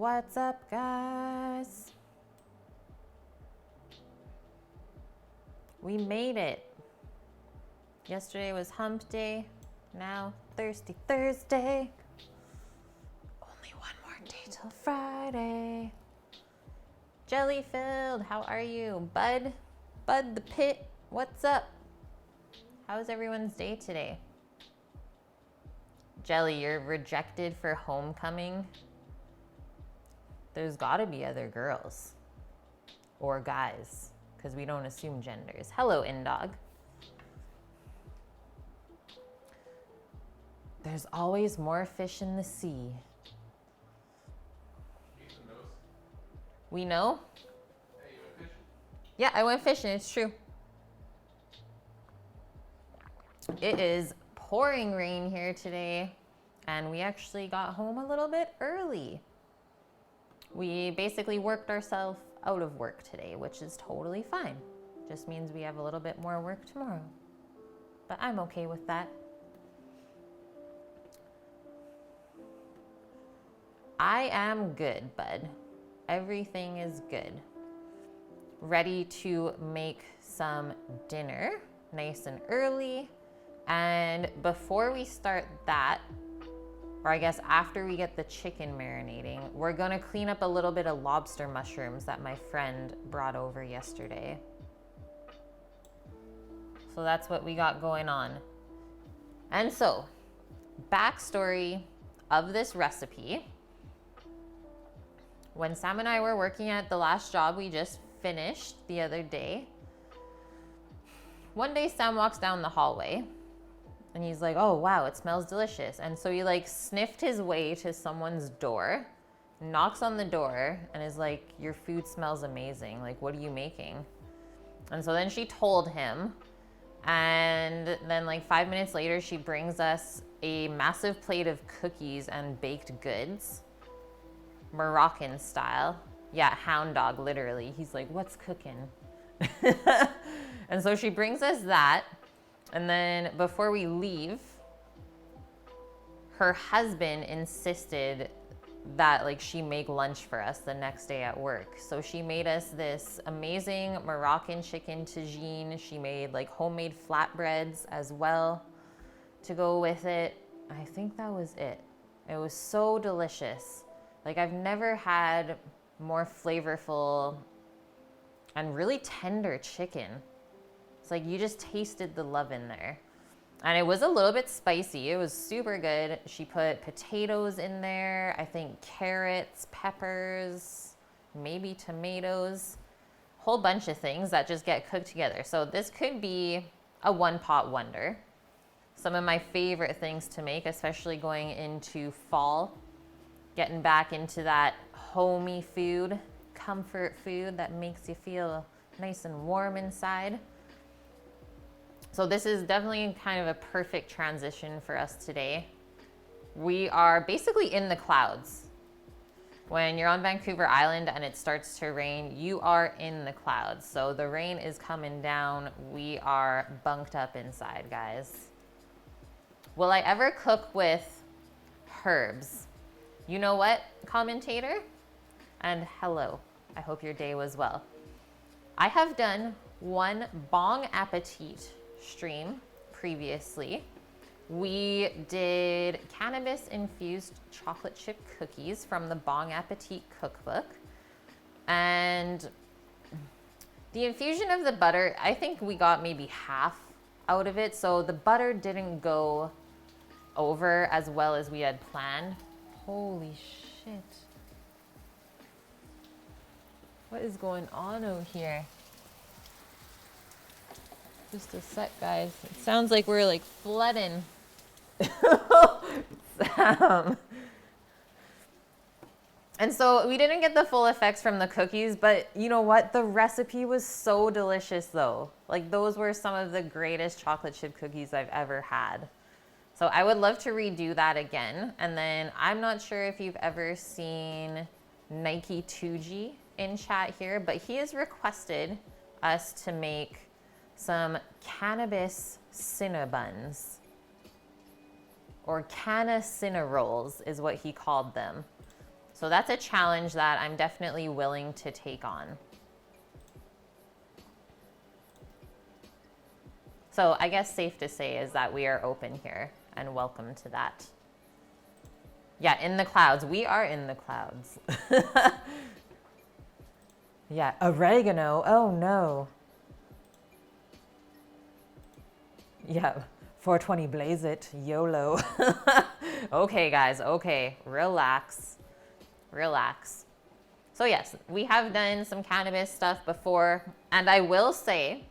What's up, guys? We made it. Yesterday was hump day. Now Thirsty Thursday. Only one more day till Friday. Jelly filled, how are you? Bud the Pit, what's up? How's everyone's day today? Jelly, you're rejected for homecoming. There's gotta be other girls or guys, because we don't assume genders. Hello, Indog. There's always more fish in the sea. We know? Hey, you went fishing? Yeah, I went fishing, it's true. It is pouring rain here today, and we actually got home a little bit early. We basically worked ourselves out of work today, which is totally fine. Just means we have a little bit more work tomorrow. But I'm okay with that. I am good, bud. Everything is good. Ready to make some dinner, nice and early. And before we start that, or I guess after we get the chicken marinating, we're gonna clean up a little bit of lobster mushrooms that my friend brought over yesterday. So that's what we got going on. And so, backstory of this recipe. When Sam and I were working at the last job we just finished the other day, one day Sam walks down the hallway and he's like, oh wow, it smells delicious. And so he like sniffed his way to someone's door, knocks on the door and is like, your food smells amazing. Like, what are you making? And so then she told him, and then like 5 minutes later, she brings us a massive plate of cookies and baked goods. Moroccan style. Yeah, hound dog, literally. He's like, what's cooking? And so she brings us that. And then before we leave, her husband insisted that like she make lunch for us the next day at work. So she made us this amazing Moroccan chicken tagine. She made like homemade flatbreads as well to go with it. I think that was it. It was so delicious. Like, I've never had more flavorful and really tender chicken. It's like you just tasted the love in there. And it was a little bit spicy. It was super good. She put potatoes in there, I think carrots, peppers, maybe tomatoes, whole bunch of things that just get cooked together. So this could be a one-pot wonder. Some of my favorite things to make, especially going into fall. Getting back into that homey food, comfort food that makes you feel nice and warm inside. So this is definitely kind of a perfect transition for us today. We are basically in the clouds. When you're on Vancouver Island and it starts to rain, you are in the clouds. So the rain is coming down. We are bunked up inside, guys. Will I ever cook with herbs? You know what, commentator? And hello, I hope your day was well. I have done one Bon Appetit stream previously. We did cannabis-infused chocolate chip cookies from the Bon Appetit cookbook. And the infusion of the butter, I think we got maybe half out of it. So the butter didn't go over as well as we had planned. Holy shit. What is going on over here? Just a sec, guys. It sounds like we're like flooding. Sam. And so we didn't get the full effects from the cookies, but you know what? The recipe was so delicious though. Like those were some of the greatest chocolate chip cookies I've ever had. So I would love to redo that again. And then I'm not sure if you've ever seen Nike 2G in chat here, but he has requested us to make some cannabis cinnabuns, or canna cinna rolls is what he called them. So So that's a challenge that I'm definitely willing to take on. So I guess safe to say is that we are open here and welcome to that. Yeah, in the clouds. We are in the clouds. Yeah, oregano. Oh no. Yeah, 420 blaze it. YOLO. Okay, guys. Okay, relax. Relax. So yes, we have done some cannabis stuff before, and I will say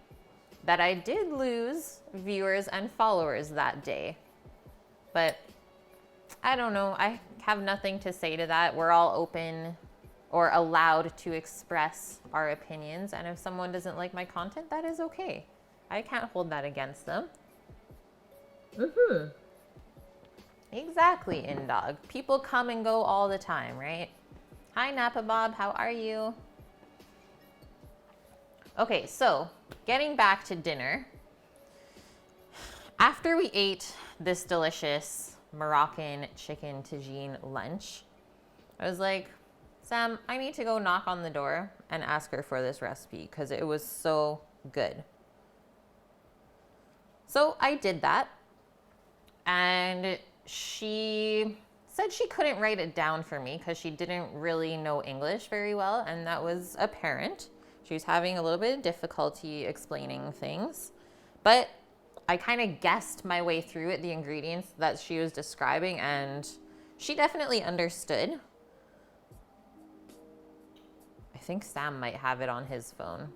that I did lose viewers and followers that day. But I don't know. I have nothing to say to that. We're all open or allowed to express our opinions. And if someone doesn't like my content, that is okay. I can't hold that against them. Exactly, InDog. People come and go all the time, right? Hi, Napa Bob. How are you? Okay, so getting back to dinner. After we ate this delicious Moroccan chicken tagine lunch, I was like, Sam, I need to go knock on the door and ask her for this recipe because it was so good. So I did that, and she said she couldn't write it down for me because she didn't really know English very well, and that was apparent. She was having a little bit of difficulty explaining things, but I kind of guessed my way through it, the ingredients that she was describing, and she definitely understood. I think Sam might have it on his phone.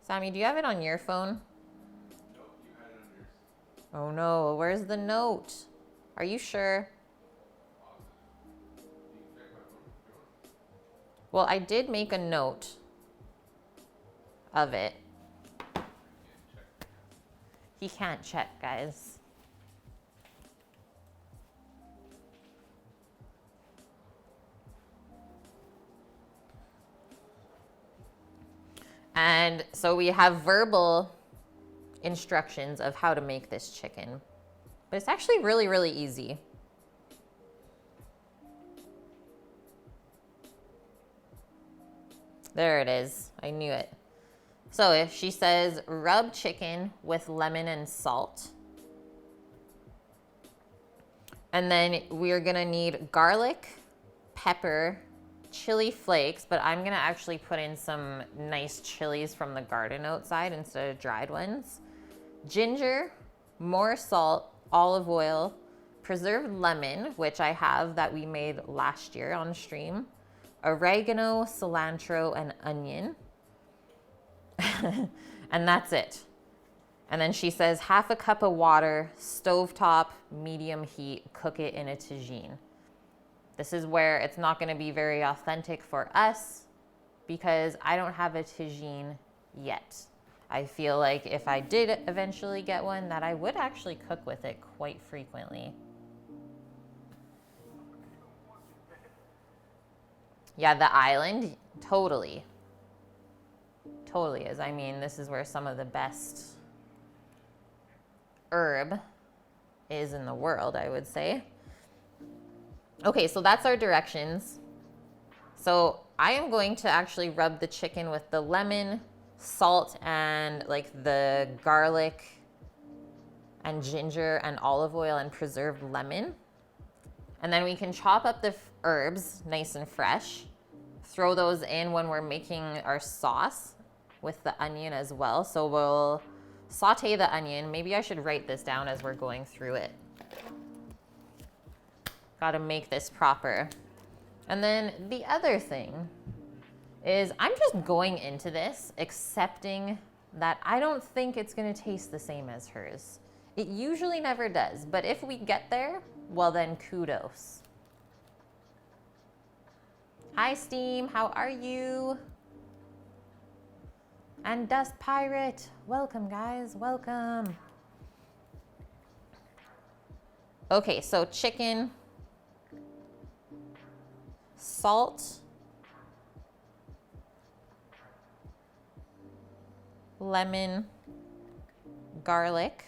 Sammy, do you have it on your phone? Nope, you had it on yours. Oh no, where's the note? Are you sure? You can check my phone if you want. Well, I did make a note of it. I can't check. He can't check, guys. And so we have verbal instructions of how to make this chicken. But it's actually really, really easy. There it is. I knew it. So if she says rub chicken with lemon and salt. And then we're gonna need garlic, pepper, chili flakes, but I'm gonna actually put in some nice chilies from the garden outside instead of dried ones. Ginger, more salt, olive oil, preserved lemon, which I have that we made last year on stream, oregano, cilantro, and onion. And that's it. And then she says half a cup of water, stovetop, medium heat, cook it in a tagine. This is where it's not going to be very authentic for us because I don't have a tagine yet. I feel like if I did eventually get one, that I would actually cook with it quite frequently. Yeah, the island, totally. Totally is. I mean, this is where some of the best herb is in the world, I would say. Okay, so that's our directions. So I am going to actually rub the chicken with the lemon, salt, and like the garlic and ginger and olive oil and preserved lemon. And then we can chop up the herbs nice and fresh, throw those in when we're making our sauce with the onion as well. So we'll saute the onion. Maybe I should write this down as we're going through it. Got to make this proper. And then the other thing is I'm just going into this accepting that I don't think it's going to taste the same as hers. It usually never does, but if we get there, well then kudos. Hi Steam, how are you? And Dust Pirate, welcome guys, welcome. Okay, so chicken, salt, lemon, garlic,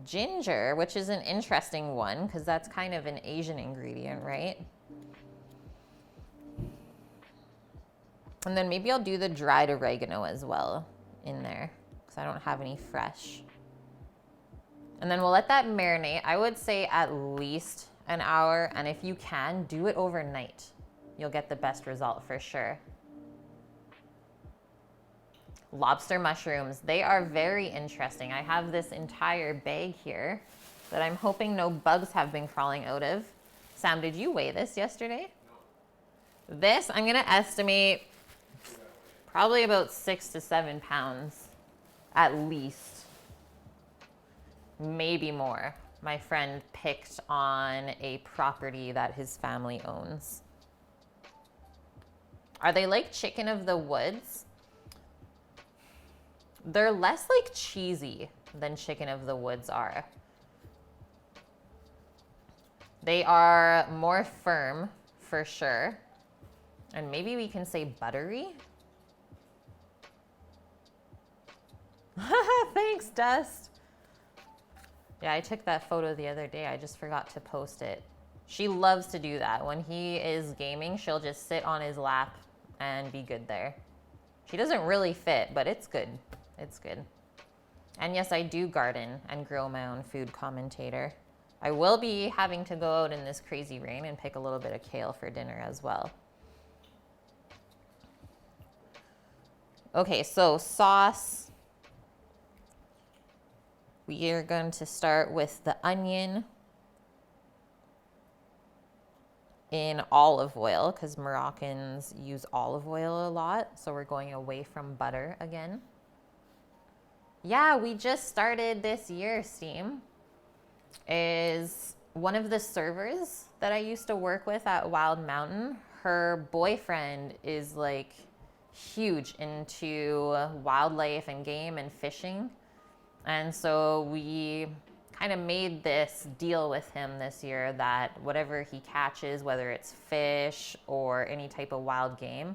ginger, which is an interesting one because that's kind of an Asian ingredient, right? And then maybe I'll do the dried oregano as well in there because I don't have any fresh. And then we'll let that marinate. I would say at least an hour. And if you can, do it overnight. You'll get the best result for sure. Lobster mushrooms. They are very interesting. I have this entire bag here that I'm hoping no bugs have been crawling out of. Sam, did you weigh this yesterday? No. This, I'm going to estimate probably about 6 to 7 pounds at least. Maybe more. My friend picked on a property that his family owns. Are they like chicken of the woods? They're less like cheesy than chicken of the woods are. They are more firm for sure. And maybe we can say buttery. Thanks, Dust. Yeah, I took that photo the other day. I just forgot to post it. She loves to do that. When he is gaming, she'll just sit on his lap and be good there. She doesn't really fit, but it's good. It's good. And yes, I do garden and grow my own food, commentator. I will be having to go out in this crazy rain and pick a little bit of kale for dinner as well. Okay, so sauce. We are going to start with the onion in olive oil because Moroccans use olive oil a lot. So we're going away from butter again. Yeah, we just started this year, Steam. Is one of the servers that I used to work with at Wild Mountain. Her boyfriend is like huge into wildlife and game and fishing. And so we kind of made this deal with him this year that whatever he catches, whether it's fish or any type of wild game,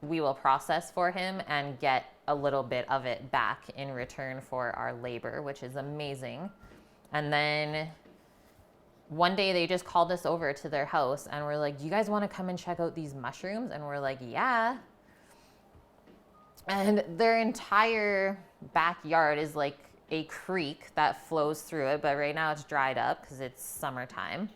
we will process for him and get a little bit of it back in return for our labor, which is amazing. And then one day they just called us over to their house and were like, do you guys want to come and check out these mushrooms? And we're like, yeah. And their entire backyard is like a creek that flows through it, but right now it's dried up because it's summertime.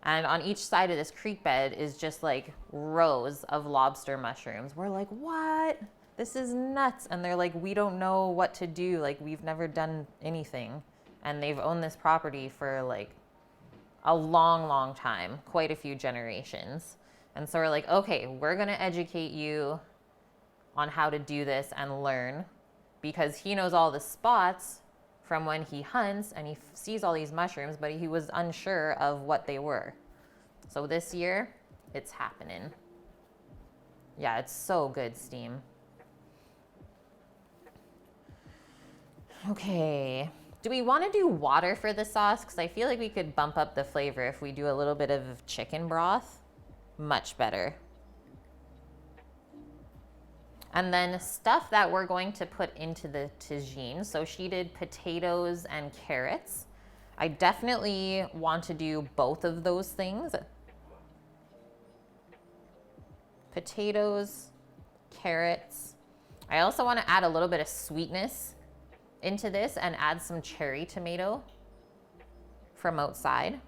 And on each side of this creek bed is just like rows of lobster mushrooms. We're like, what? This is nuts. And they're like, we don't know what to do. Like, we've never done anything. And they've owned this property for like a long, long time, quite a few generations. And so we're like, okay, we're going to educate you on how to do this and learn, because he knows all the spots from when he hunts and he sees all these mushrooms, but he was unsure of what they were. So this year, it's happening. Yeah, it's so good, Steam. Okay. Do we want to do water for the sauce? Because I feel like we could bump up the flavor if we do a little bit of chicken broth. Much better. And then stuff that we're going to put into the tagine. So she did potatoes and carrots. I definitely want to do both of those things. Potatoes, carrots. I also want to add a little bit of sweetness into this and add some cherry tomato from outside.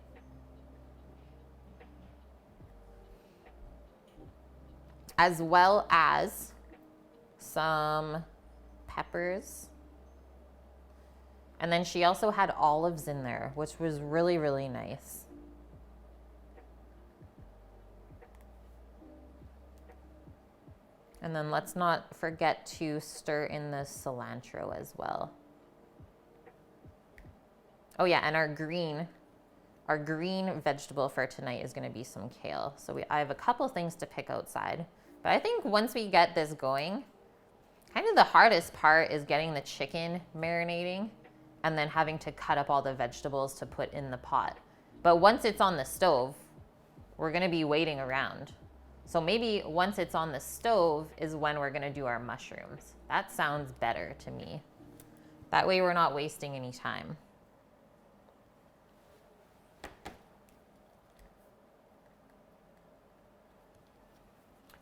As well as some peppers. And then she also had olives in there, which was really, really nice. And then let's not forget to stir in the cilantro as well. Oh yeah, and our green vegetable for tonight is gonna be some kale. So I have a couple things to pick outside. But I think once we get this going, kind of the hardest part is getting the chicken marinating and then having to cut up all the vegetables to put in the pot. But once it's on the stove, we're gonna be waiting around. So maybe once it's on the stove is when we're gonna do our mushrooms. That sounds better to me. That way we're not wasting any time.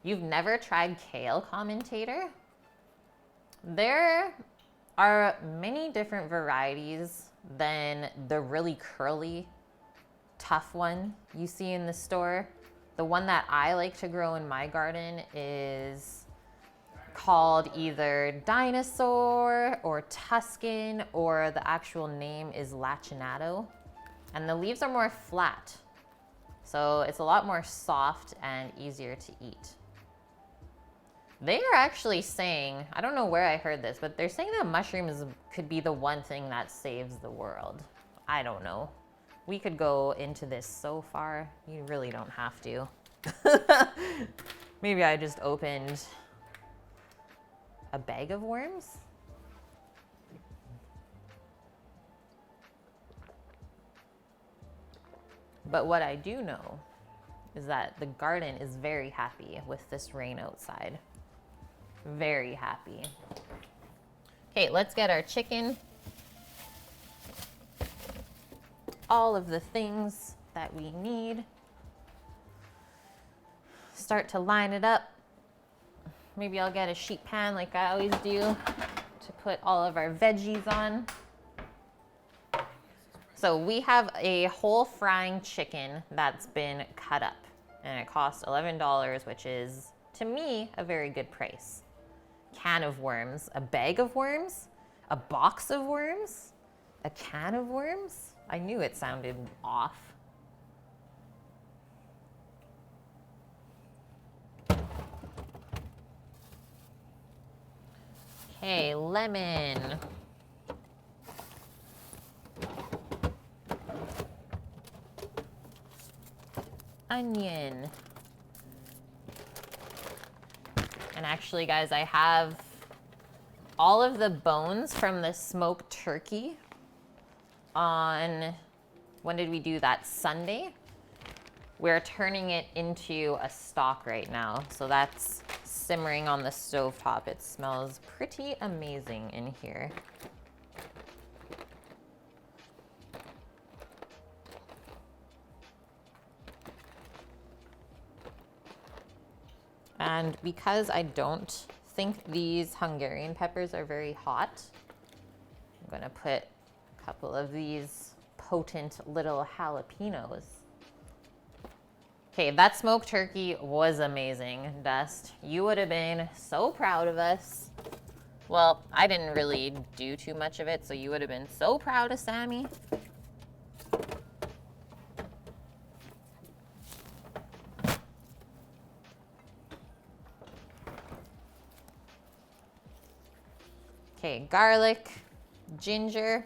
You've never tried kale, commentator? There are many different varieties than the really curly, tough one you see in the store. The one that I like to grow in my garden is called either Dinosaur or Tuscan, or the actual name is Lacinato. And the leaves are more flat, so it's a lot more soft and easier to eat. They are actually saying, I don't know where I heard this, but they're saying that mushrooms could be the one thing that saves the world. I don't know. We could go into this so far. You really don't have to. Maybe I just opened a bag of worms. But what I do know is that the garden is very happy with this rain outside. Very happy. Okay, let's get our chicken. All of the things that we need. Start to line it up. Maybe I'll get a sheet pan like I always do to put all of our veggies on. So we have a whole frying chicken that's been cut up, and it costs $11, which is, to me, a very good price. Can of worms, a bag of worms, a box of worms, a can of worms. I knew it sounded off. Okay, lemon. Onion. And actually, guys, I have all of the bones from the smoked turkey on, when did we do that? Sunday. We're turning it into a stock right now. So that's simmering on the stovetop. It smells pretty amazing in here. And because I don't think these Hungarian peppers are very hot, I'm gonna put a couple of these potent little jalapenos. Okay, that smoked turkey was amazing, Dust. You would have been so proud of us. Well, I didn't really do too much of it, so you would have been so proud of Sammy. Okay, garlic, ginger.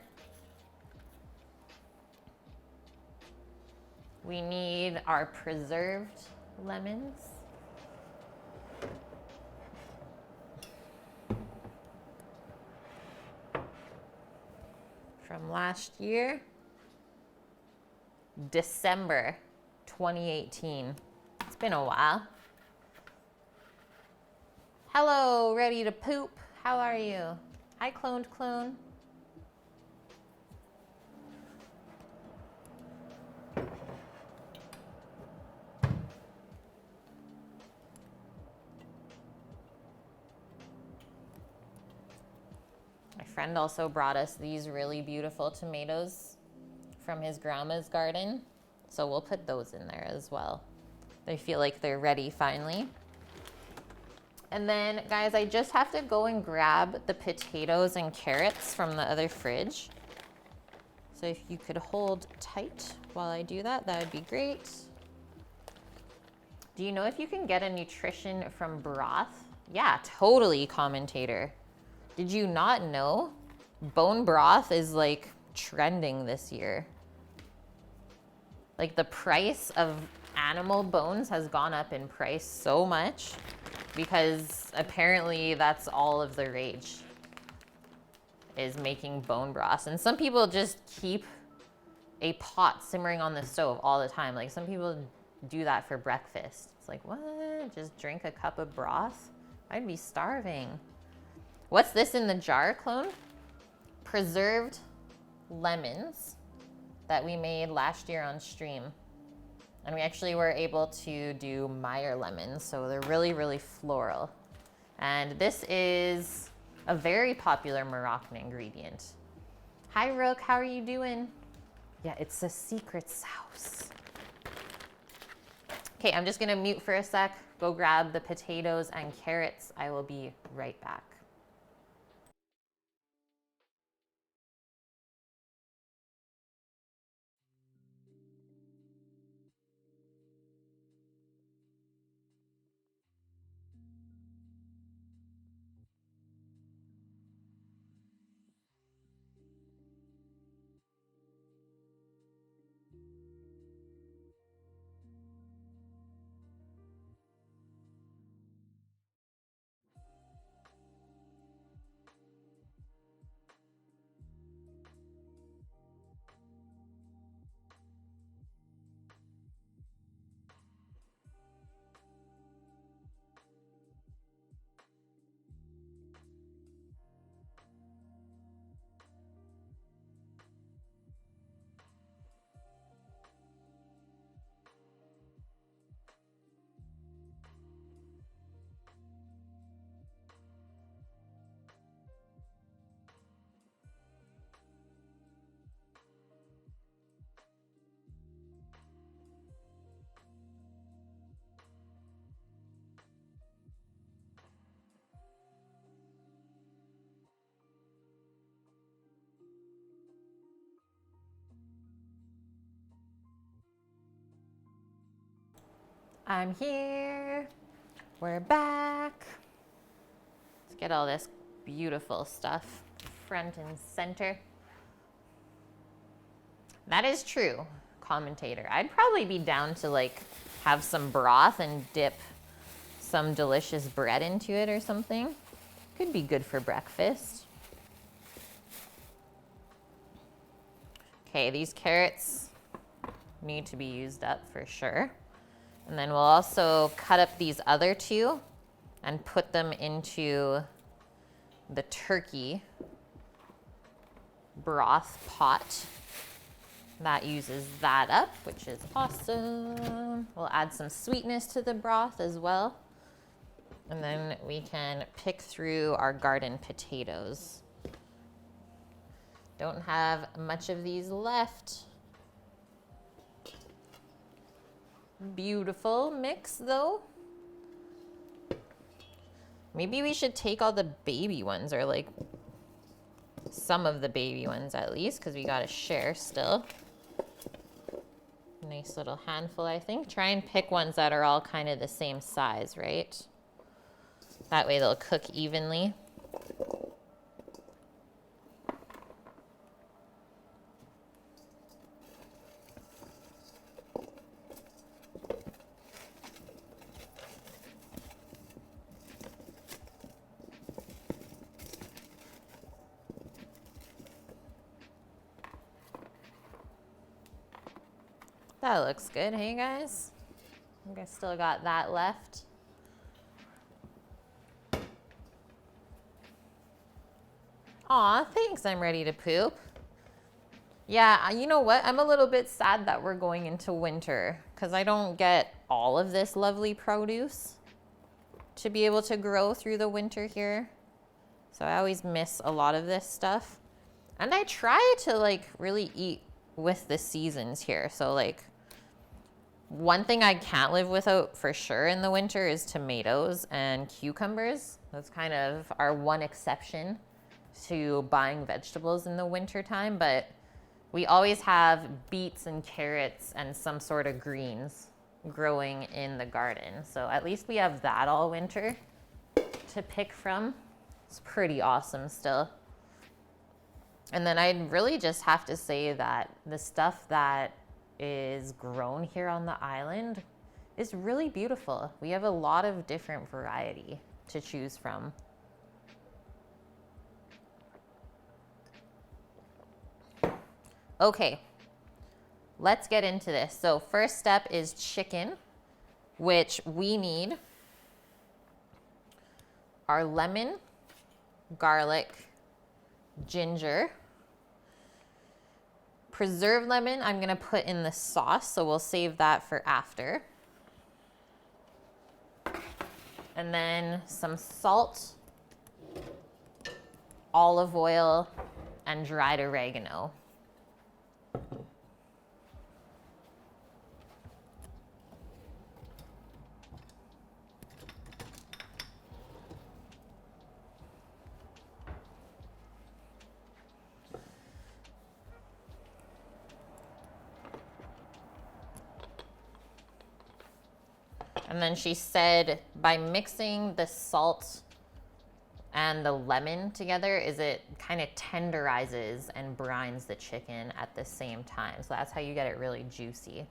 We need our preserved lemons. From last year, December 2018. It's been a while. Hello, ready to poop. How are you? Hi, cloned clone. My friend also brought us these really beautiful tomatoes from his grandma's garden. So we'll put those in there as well. They feel like they're ready finally. And then, guys, I just have to go and grab the potatoes and carrots from the other fridge. So if you could hold tight while I do that, that would be great. Do you know if you can get a nutrition from broth? Yeah, totally, commentator. Did you not know? Bone broth is like trending this year. Like the price of animal bones has gone up in price so much because apparently that's all of the rage is making bone broth. And some people just keep a pot simmering on the stove all the time. Like some people do that for breakfast. It's like, what? Just drink a cup of broth? I'd be starving. What's this in the jar, clone? preserved lemons that we made last year on stream. And we actually were able to do Meyer lemons, so they're really, really floral. And this is a very popular Moroccan ingredient. Hi, Rook, how are you doing? Yeah, it's a secret sauce. Okay, I'm just gonna mute for a sec, go grab the potatoes and carrots. I will be right back. I'm here, we're back. Let's get all this beautiful stuff front and center. That is true, commentator. I'd probably be down to like have some broth and dip some delicious bread into it or something. Could be good for breakfast. Okay, these carrots need to be used up for sure. And then we'll also cut up these other two and put them into the turkey broth pot. That uses that up, which is awesome. We'll add some sweetness to the broth as well. And then we can pick through our garden potatoes. Don't have much of these left. Beautiful mix though. Maybe we should take all the baby ones, or like some of the baby ones at least, because we gotta share still. Nice little handful, I think. Try and pick ones that are all kind of the same size, right? That way they'll cook evenly. That looks good, hey guys? I think I still got that left. Aw, thanks, I'm ready to poop. Yeah, you know what? I'm a little bit sad that we're going into winter because I don't get all of this lovely produce to be able to grow through the winter here. So I always miss a lot of this stuff. And I try to like really eat with the seasons here. So like one thing I can't live without for sure in the winter is tomatoes and cucumbers. That's kind of our one exception to buying vegetables in the winter time, but we always have beets and carrots and some sort of greens growing in the garden. So at least we have that all winter to pick from. It's pretty awesome still. And then I'd really just have to say that the stuff that is grown here on the island is really beautiful. We have a lot of different variety to choose from. Okay, let's get into this. So first step is chicken, which we need our lemon, garlic, ginger, preserved lemon I'm gonna put in the sauce, so we'll save that for after. And then some salt, olive oil, and dried oregano. And then she said by mixing the salt and the lemon together is it kind of tenderizes and brines the chicken at the same time. So that's how you get it really juicy.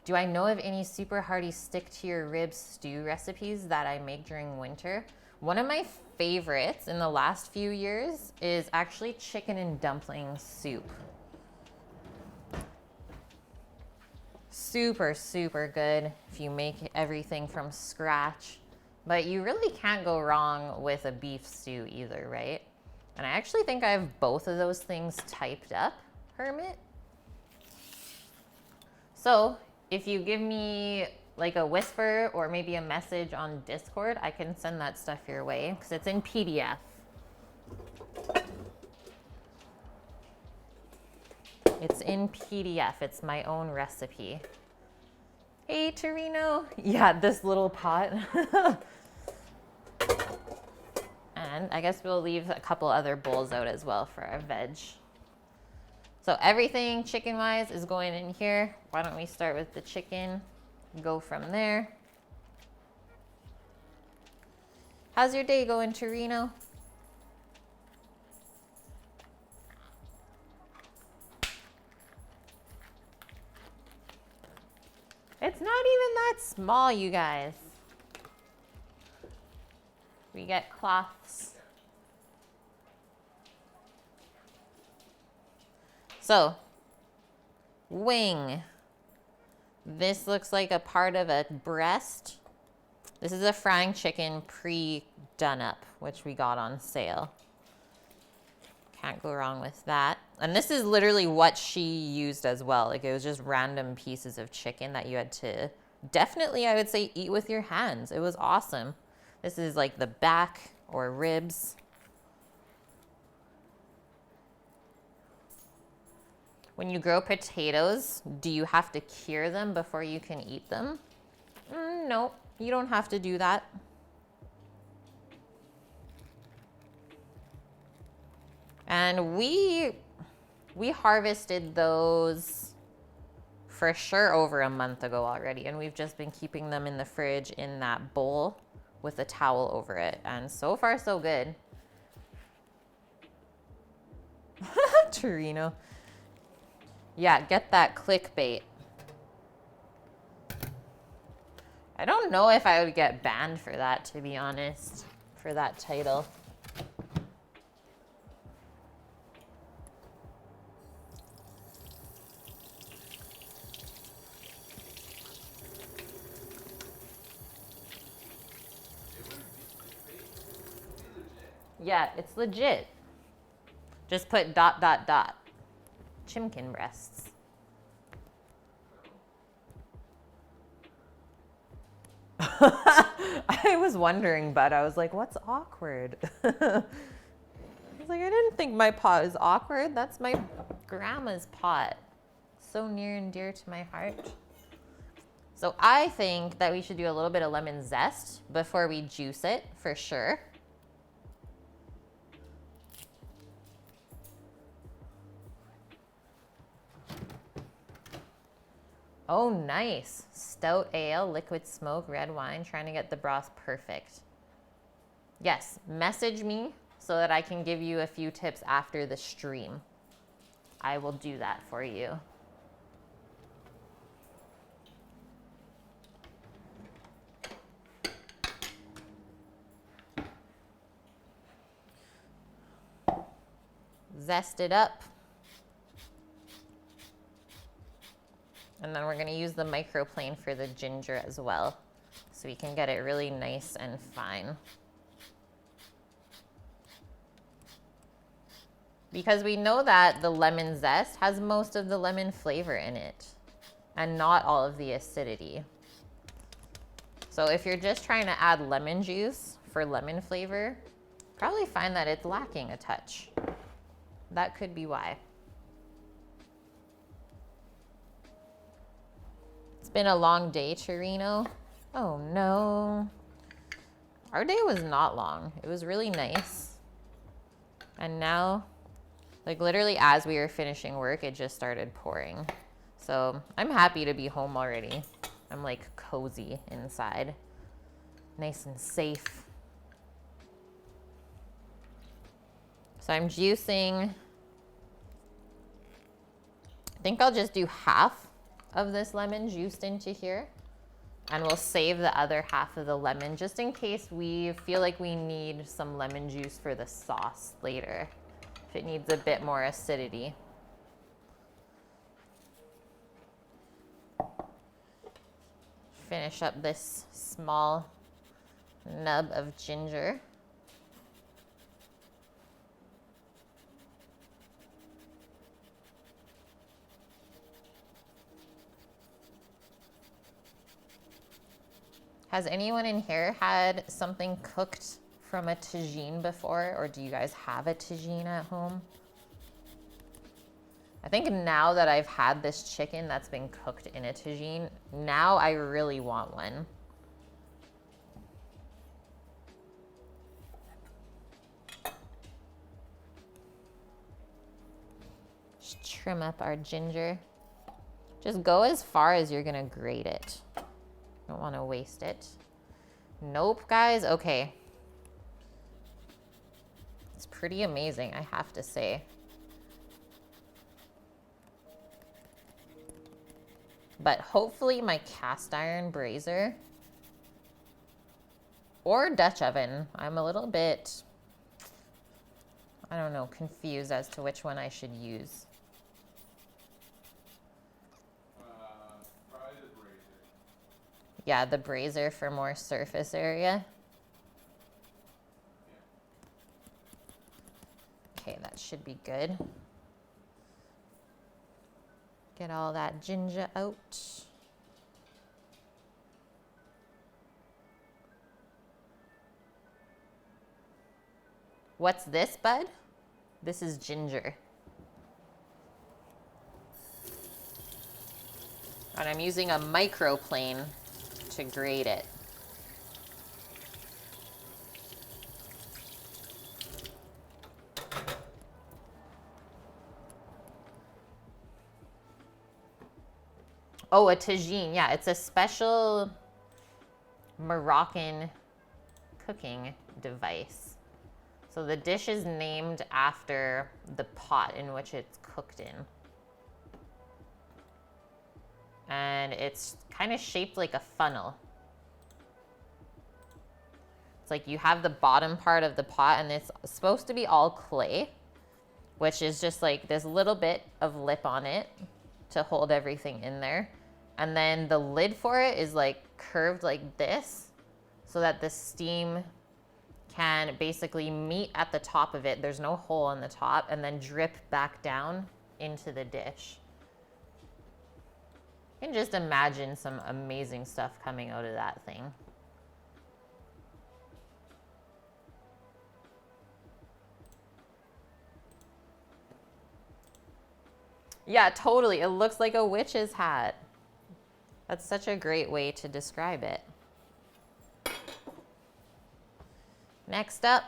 Do I know of any super hearty stick to your ribs stew recipes that I make during winter? One of my favorites in the last few years is actually chicken and dumpling soup. Super, super good if you make everything from scratch. But you really can't go wrong with a beef stew either, right? And I actually think I have both of those things typed up, Hermit. So if you give me like a whisper or maybe a message on Discord, I can send that stuff your way because it's in PDF. It's in PDF. It's my own recipe. Hey, Torino. Yeah, this little pot. And I guess we'll leave a couple other bowls out as well for our veg. So everything chicken-wise is going in here. Why don't we start with the chicken, go from there. How's your day going, Torino? It's not even that small, you guys. We get cloths. So, wing. This looks like a part of a breast. This is a frying chicken pre-done up, which we got on sale. Can't go wrong with that. And this is literally what she used as well. Like it was just random pieces of chicken that you had to definitely, I would say, eat with your hands. It was awesome. This is like the back or ribs. When you grow potatoes, do you have to cure them before you can eat them? No, you don't have to do that. And we harvested those for sure over a month ago already, and we've just been keeping them in the fridge in that bowl with a towel over it, and so far so good. Torino. Yeah, get that clickbait. I don't know if I would get banned for that, to be honest, for that title. Yeah, it's legit. Just put ... Chimkin breasts. I was wondering, but I was like, what's awkward? I was like, I didn't think my pot is awkward. That's my grandma's pot. So near and dear to my heart. So I think that we should do a little bit of lemon zest before we juice it, for sure. Oh, nice. Stout ale, liquid smoke, red wine, trying to get the broth perfect. Yes, message me so that I can give you a few tips after the stream. I will do that for you. Zest it up. And then we're going to use the microplane for the ginger as well, so we can get it really nice and fine. because we know that the lemon zest has most of the lemon flavor in it and not all of the acidity. So if you're just trying to add lemon juice for lemon flavor, probably find that it's lacking a touch. That could be why. It's been a long day, Torino. Oh no. Our day was not long. It was really nice. And now, like literally as we were finishing work, it just started pouring. So I'm happy to be home already. I'm like cozy inside. Nice and safe. So I'm juicing. I think I'll just do half of this lemon juiced into here. And we'll save the other half of the lemon just in case we feel like we need some lemon juice for the sauce later, if it needs a bit more acidity. Finish up this small nub of ginger. Has anyone in here had something cooked from a tagine before, or do you guys have a tagine at home? I think now that I've had this chicken that's been cooked in a tagine, now I really want one. Just trim up our ginger. Just go as far as you're gonna grate it. Don't want to waste it. Nope, guys. Okay. It's pretty amazing, I have to say. But hopefully my cast iron brazier or Dutch oven, I'm a little bit, I don't know, confused as to which one I should use. Probably the brazier. Yeah, the brazier for more surface area. Okay, that should be good. Get all that ginger out. What's this, bud? This is ginger. And I'm using a microplane to grate it. Oh, a tagine. Yeah, it's a special Moroccan cooking device. So the dish is named after the pot in which it's cooked in. And it's kind of shaped like a funnel. It's like you have the bottom part of the pot and it's supposed to be all clay, which is just like this little bit of lip on it to hold everything in there. And then the lid for it is like curved like this so that the steam can basically meet at the top of it. There's no hole on the top, and then drip back down into the dish. You can just imagine some amazing stuff coming out of that thing. Yeah, totally. It looks like a witch's hat. That's such a great way to describe it. Next up,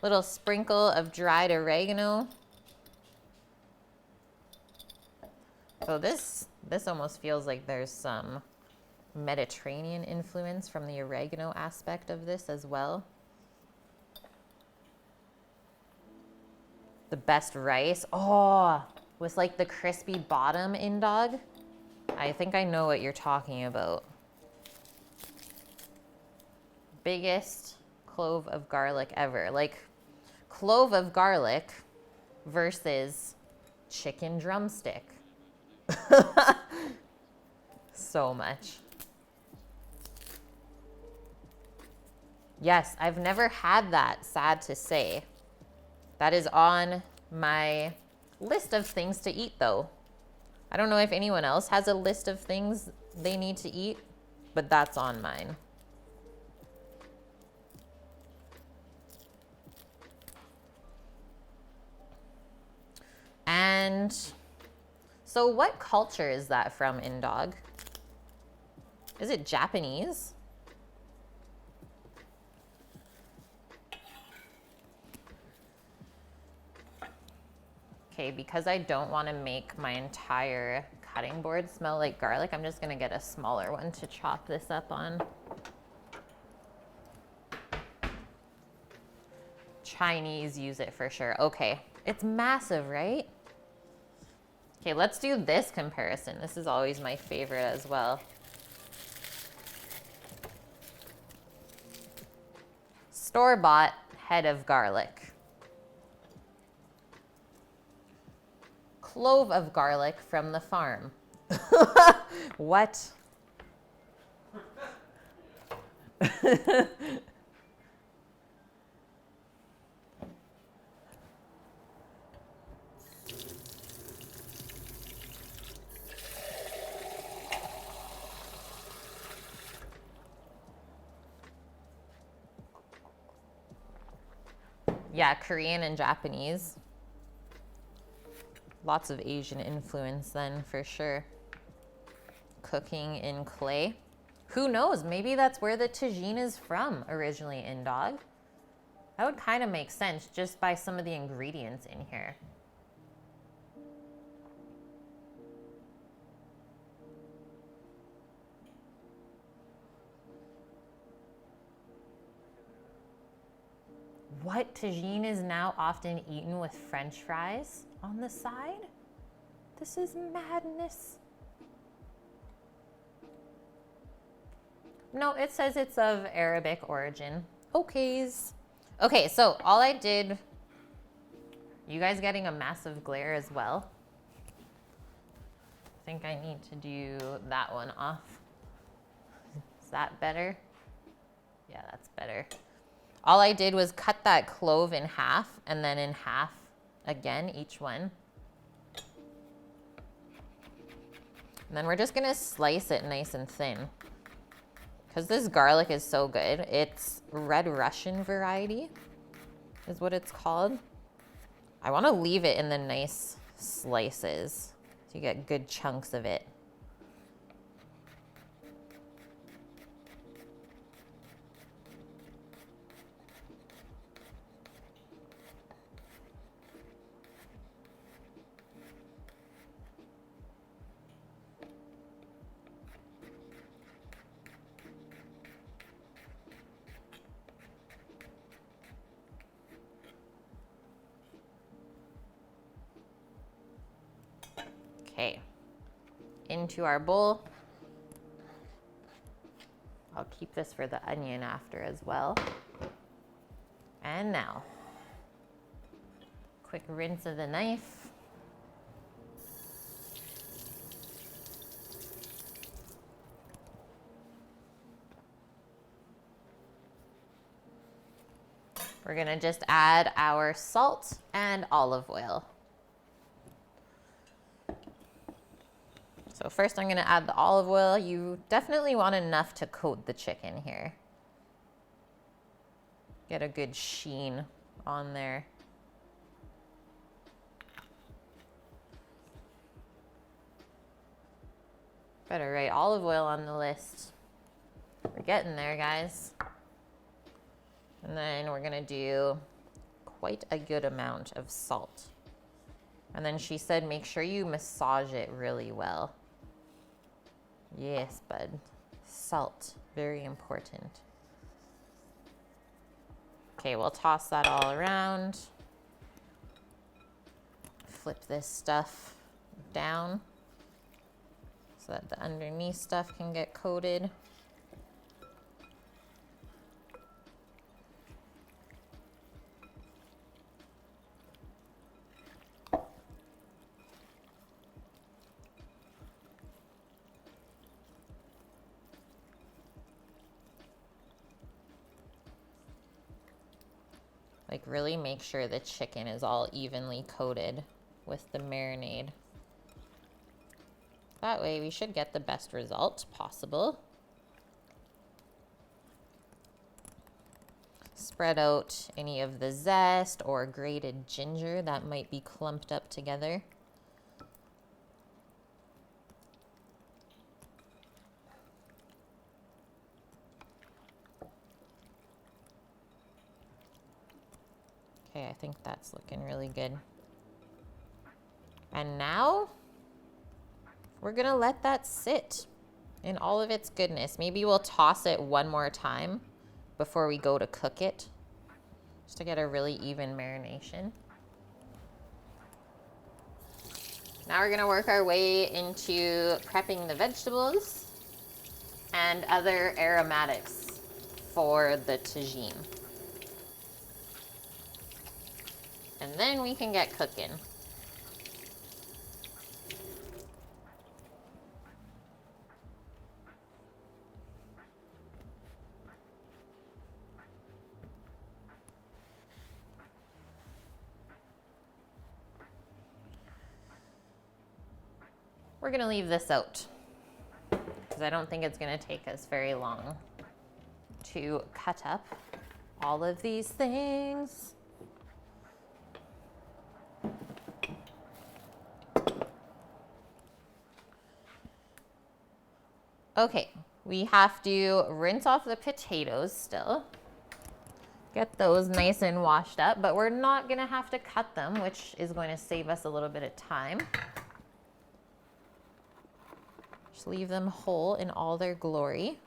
little sprinkle of dried oregano. So this almost feels like there's some Mediterranean influence from the oregano aspect of this as well. The best rice. Oh, with like the crispy bottom in dog. I think I know what you're talking about. Biggest clove of garlic ever. Like clove of garlic versus chicken drumstick. So much. Yes, I've never had that, sad to say. That is on my list of things to eat though. I don't know if anyone else has a list of things they need to eat, but that's on mine. And so what culture is that from, Indog? Is it Japanese? Okay, because I don't want to make my entire cutting board smell like garlic, I'm just gonna get a smaller one to chop this up on. Chinese use it for sure. Okay, it's massive, right? Okay, let's do this comparison. This is always my favorite as well. Store-bought head of garlic. Clove of garlic from the farm. What? Yeah, Korean and Japanese. Lots of Asian influence then, for sure. Cooking in clay. Who knows? Maybe that's where the tagine is from originally, Indog. That would kind of make sense just by some of the ingredients in here. What? Tagine is now often eaten with French fries on the side? This is madness. No, it says it's of Arabic origin. Okays. Okay, so all I did, you guys getting a massive glare as well? I think I need to do that one off. Is that better? Yeah, that's better. All I did was cut that clove in half and then in half again, each one. And then we're just gonna slice it nice and thin. Because this garlic is so good. It's Red Russian variety is what it's called. I wanna leave it in the nice slices so you get good chunks of it. Okay, into our bowl. I'll keep this for the onion after as well. And now, quick rinse of the knife. We're gonna just add our salt and olive oil. So first I'm gonna add the olive oil. You definitely want enough to coat the chicken here. Get a good sheen on there. Better write olive oil on the list. We're getting there, guys. And then we're gonna do quite a good amount of salt. And then she said, make sure you massage it really well. Yes, bud. Salt, very important. Okay, we'll toss that all around. Flip this stuff down so that the underneath stuff can get coated. Like like really make sure the chicken is all evenly coated with the marinade. That way we should get the best result possible. Spread out any of the zest or grated ginger that might be clumped up together. Okay, I think that's looking really good. And now we're gonna let that sit in all of its goodness. Maybe we'll toss it one more time before we go to cook it, just to get a really even marination. Now we're gonna work our way into prepping the vegetables and other aromatics for the tagine. And then we can get cooking. We're gonna leave this out because I don't think it's gonna take us very long to cut up all of these things. Okay, we have to rinse off the potatoes still. Get those nice and washed up, but we're not gonna have to cut them, which is going to save us a little bit of time. Just leave them whole in all their glory.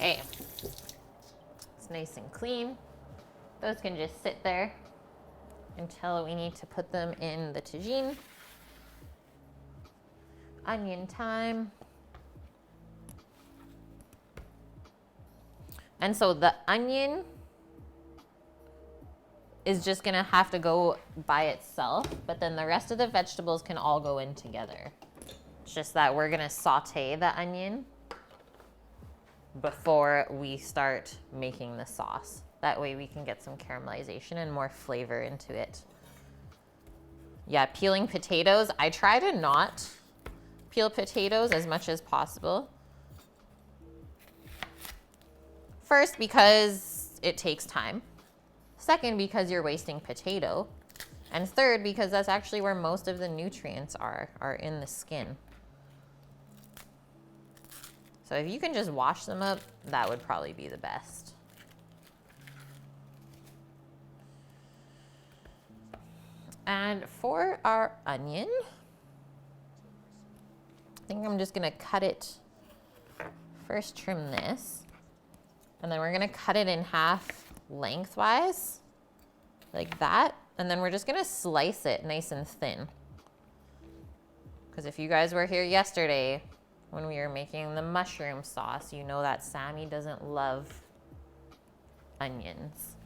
Okay, it's nice and clean. Those can just sit there until we need to put them in the tagine. Onion time. And so the onion is just gonna have to go by itself, but then the rest of the vegetables can all go in together. It's just that we're gonna saute the onion before we start making the sauce. That way we can get some caramelization and more flavor into it. Yeah, peeling potatoes. I try to not peel potatoes as much as possible. First, because it takes time. Second, because you're wasting potato. And third, because that's actually where most of the nutrients are in the skin. So if you can just wash them up, that would probably be the best. And for our onion, I think I'm just gonna cut it, first trim this, and then we're gonna cut it in half lengthwise, like that. And then we're just gonna slice it nice and thin. Because if you guys were here yesterday, when we were making the mushroom sauce, you know that Sammy doesn't love onions.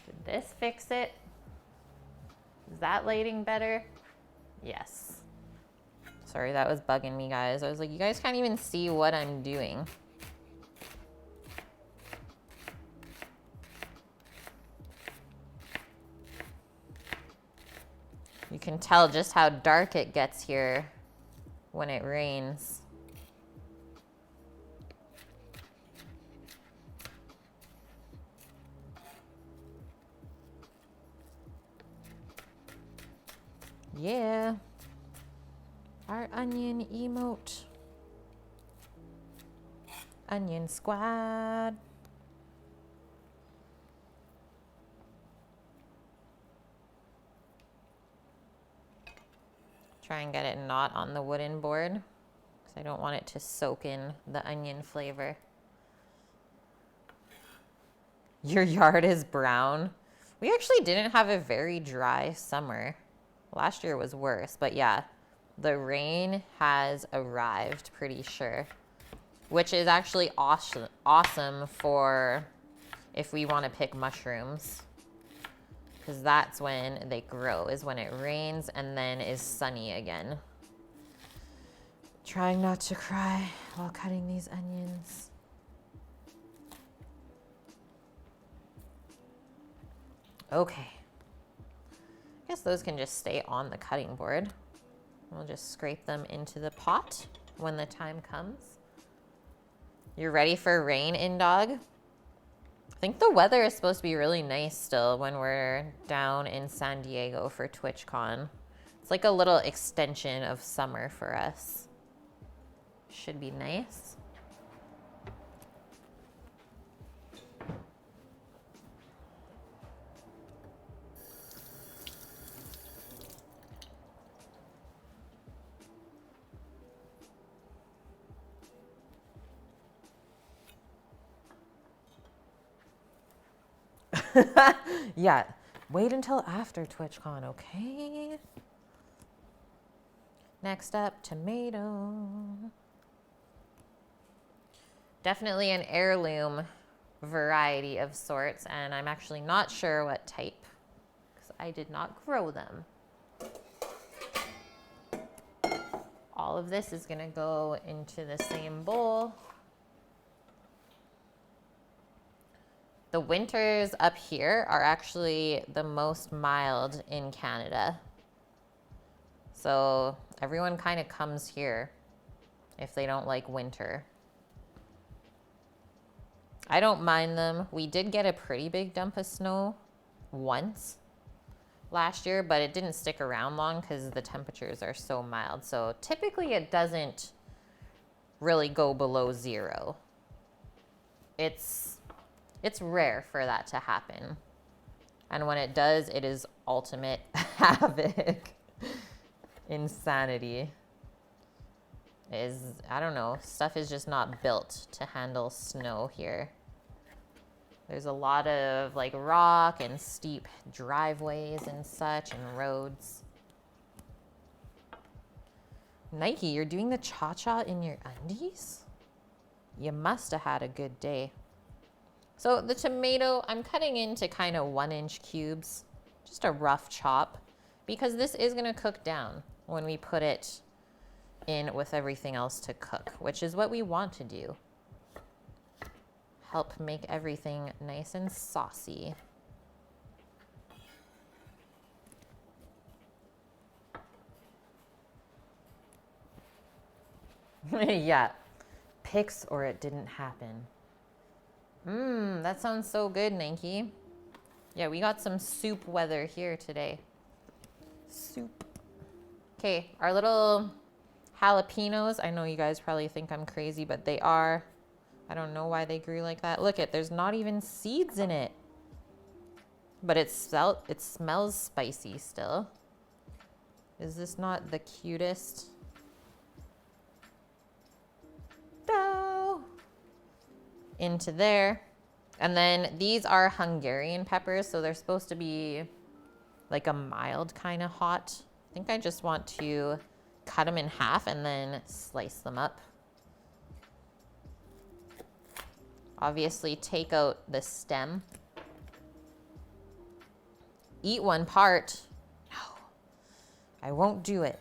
Did this fix it? Is that lighting better? Yes. Sorry, that was bugging me, guys. I was like, you guys can't even see what I'm doing. You can tell just how dark it gets here when it rains. Yeah. Our onion emote. Onion squad. Try and get it not on the wooden board because I don't want it to soak in the onion flavor. Your yard is brown. We actually didn't have a very dry summer. Last year was worse, but yeah, the rain has arrived, pretty sure, which is actually awesome for if we want to pick mushrooms, because that's when they grow, is when it rains and then is sunny again. Trying not to cry while cutting these onions. Okay. I guess those can just stay on the cutting board. We'll just scrape them into the pot when the time comes. You're ready for rain, in-dog? I think the weather is supposed to be really nice still when we're down in San Diego for TwitchCon. It's like a little extension of summer for us. Should be nice. Yeah, wait until after TwitchCon, okay? Next up, tomato. Definitely an heirloom variety of sorts, and I'm actually not sure what type because I did not grow them. All of this is gonna go into the same bowl. The winters up here are actually the most mild in Canada. So everyone kind of comes here if they don't like winter. I don't mind them. We did get a pretty big dump of snow once last year, but it didn't stick around long because the temperatures are so mild. So typically it doesn't really go below 0. It's rare for that to happen. And when it does, it is ultimate havoc. Insanity. I don't know, stuff is just not built to handle snow here. There's a lot of like rock and steep driveways and such and roads. Nike, you're doing the cha-cha in your undies? You must have had a good day. So the tomato, I'm cutting into kind of 1-inch cubes, just a rough chop, because this is gonna cook down when we put it in with everything else to cook, which is what we want to do. Help make everything nice and saucy. Yeah, pics or it didn't happen. That sounds so good, Nanky. Yeah, we got some soup weather here today. Soup. Okay, our little jalapenos. I know you guys probably think I'm crazy, but they are. I don't know why they grew like that. Look there's not even seeds in it. But it smells spicy still. Is this not the cutest? Into there. And then these are Hungarian peppers, so they're supposed to be like a mild kind of hot. I think I just want to cut them in half and then slice them up. Obviously take out the stem. Eat one part. No, I won't do it.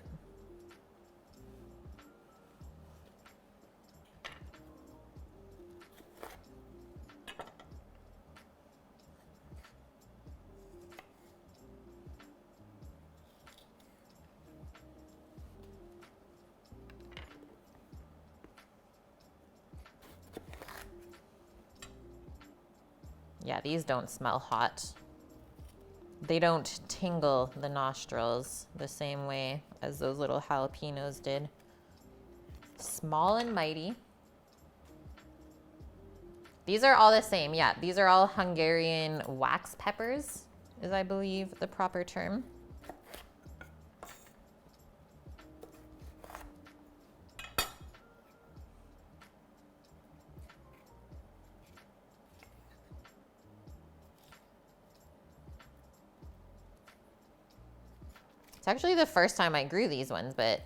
Yeah, these don't smell hot. They don't tingle the nostrils the same way as those little jalapenos did. Small and mighty. These are all the same. Yeah, these are all Hungarian wax peppers, is I believe the proper term. It's actually the first time I grew these ones, but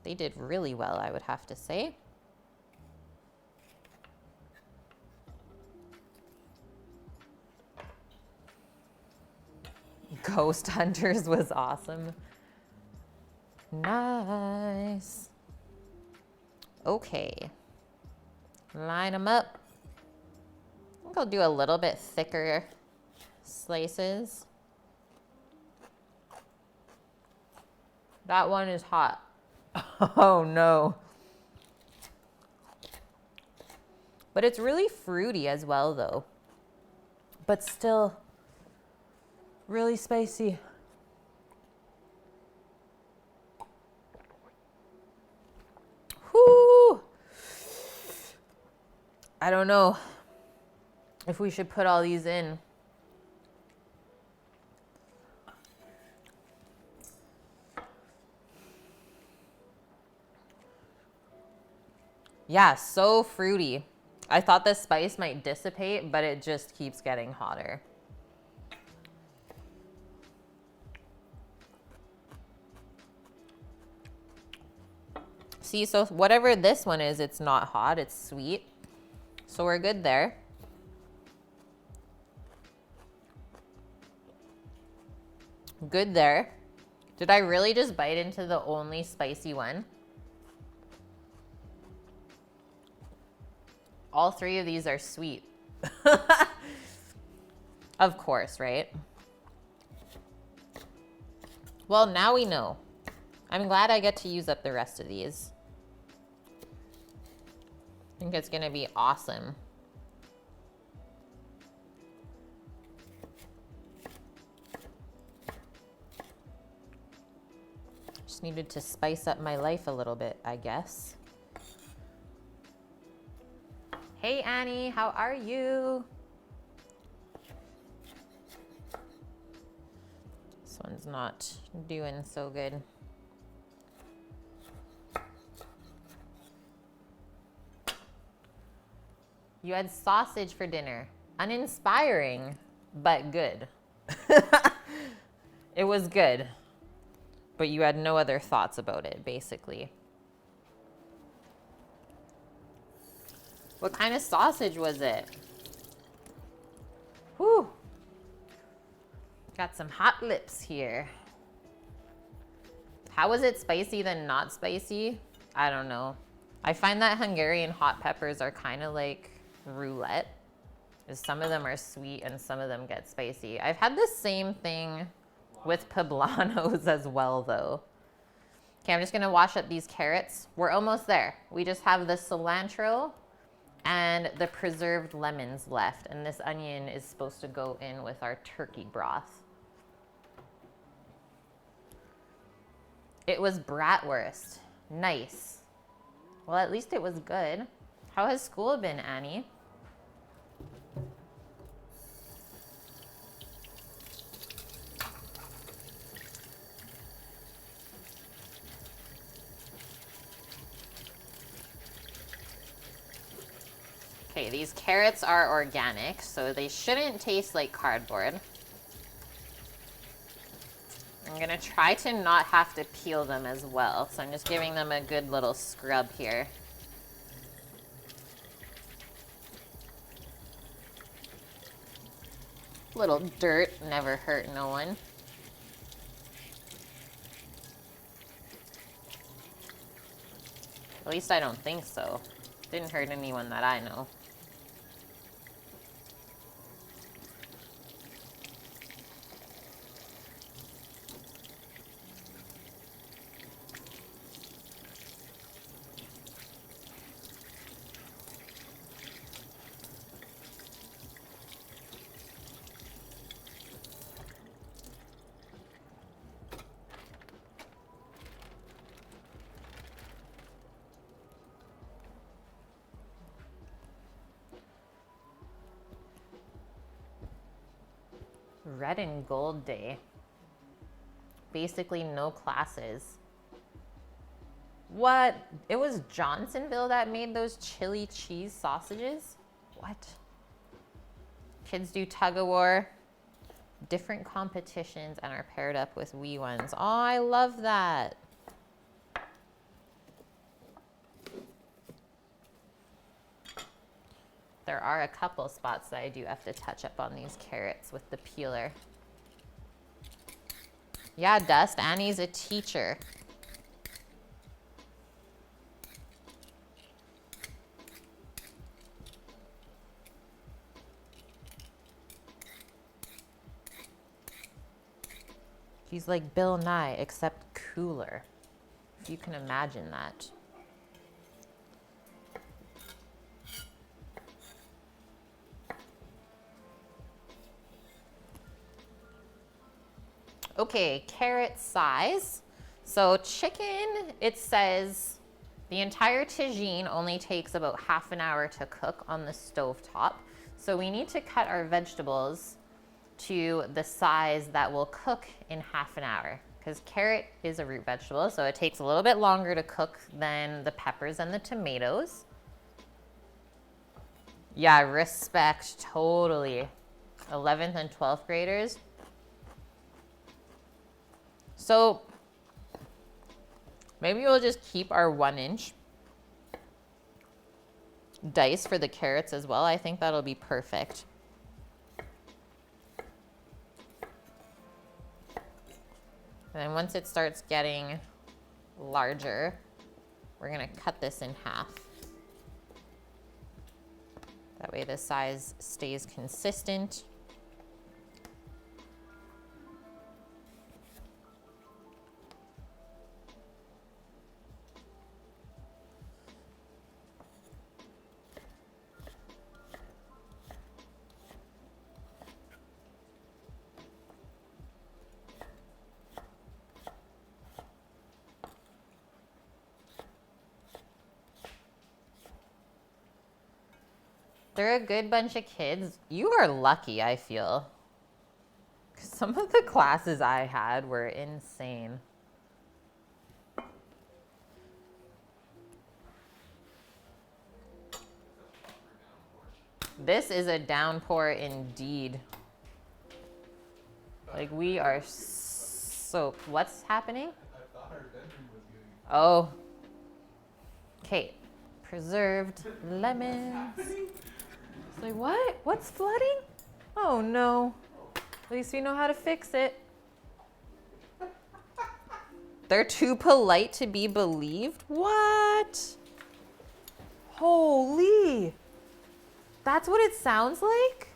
they did really well, I would have to say. Ghost Hunters was awesome. Nice. Okay. Line them up. I think I'll do a little bit thicker slices. That one is hot. Oh no. But it's really fruity as well though. But still really spicy. Whoo! I don't know if we should put all these in. Yeah, so fruity. I thought the spice might dissipate, but it just keeps getting hotter. See, so whatever this one is, it's not hot, it's sweet. So we're good there. Good there. Did I really just bite into the only spicy one? All three of these are sweet. Of course, right? Well, now we know. I'm glad I get to use up the rest of these. I think it's gonna be awesome. Just needed to spice up my life a little bit, I guess. Hey Annie, how are you? This one's not doing so good. You had sausage for dinner. Uninspiring, but good. It was good, but you had no other thoughts about it, basically. What kind of sausage was it? Whew. Got some hot lips here. How was it spicy than not spicy? I don't know. I find that Hungarian hot peppers are kind of like roulette. Some of them are sweet and some of them get spicy. I've had the same thing with poblanos as well though. Okay, I'm just gonna wash up these carrots. We're almost there. We just have the cilantro and the preserved lemons left, and this onion is supposed to go in with our turkey broth. It was bratwurst. Nice. Well, at least it was good. How has school been, Annie? Okay, these carrots are organic, so they shouldn't taste like cardboard. I'm gonna try to not have to peel them as well, so I'm just giving them a good little scrub here. Little dirt never hurt no one. At least I don't think so. Didn't hurt anyone that I know. red and gold day. Basically no classes. What? It was Johnsonville that made those chili cheese sausages? What? Kids do tug of war, different competitions, and are paired up with wee ones. Oh, I love that. There are a couple spots that I do have to touch up on these carrots with the peeler. Yeah, Dust, Annie's a teacher. He's like Bill Nye, except cooler. If you can imagine that. Okay, carrot size. So chicken, it says the entire tagine only takes about half an hour to cook on the stovetop. So we need to cut our vegetables to the size that will cook in half an hour, because carrot is a root vegetable, so it takes a little bit longer to cook than the peppers and the tomatoes. Yeah, respect, totally. 11th and 12th graders. So maybe we'll just keep our 1-inch dice for the carrots as well. I think that'll be perfect. And then once it starts getting larger, we're gonna cut this in half. That way the size stays consistent. They're a good bunch of kids. You are lucky, I feel. 'Cause some of the classes I had were insane. This is a downpour indeed. Like we are soaked. What's happening? I thought our bedroom was getting. Oh. Okay. Preserved lemons. It's like, what? What's flooding? Oh no. At least we know how to fix it. They're too polite to be believed? What? Holy. That's what it sounds like?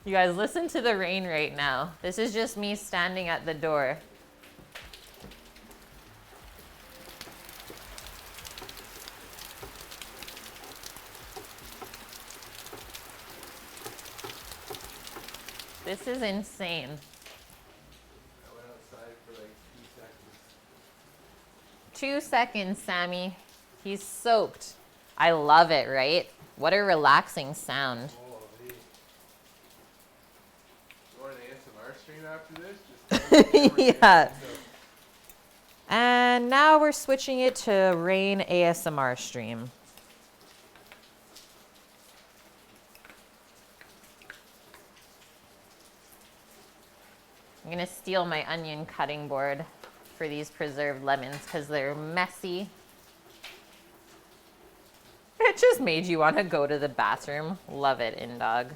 You guys, listen to the rain right now. This is just me standing at the door. This is insane. I went outside for like 2 seconds. 2 seconds, Sammy. He's soaked. I love it, right? What a relaxing sound. Holy. You want an ASMR stream after this? Just Yeah. And now we're switching it to Rain ASMR stream. I'm gonna steal my onion cutting board for these preserved lemons because they're messy. It just made you want to go to the bathroom. Love it, Indog.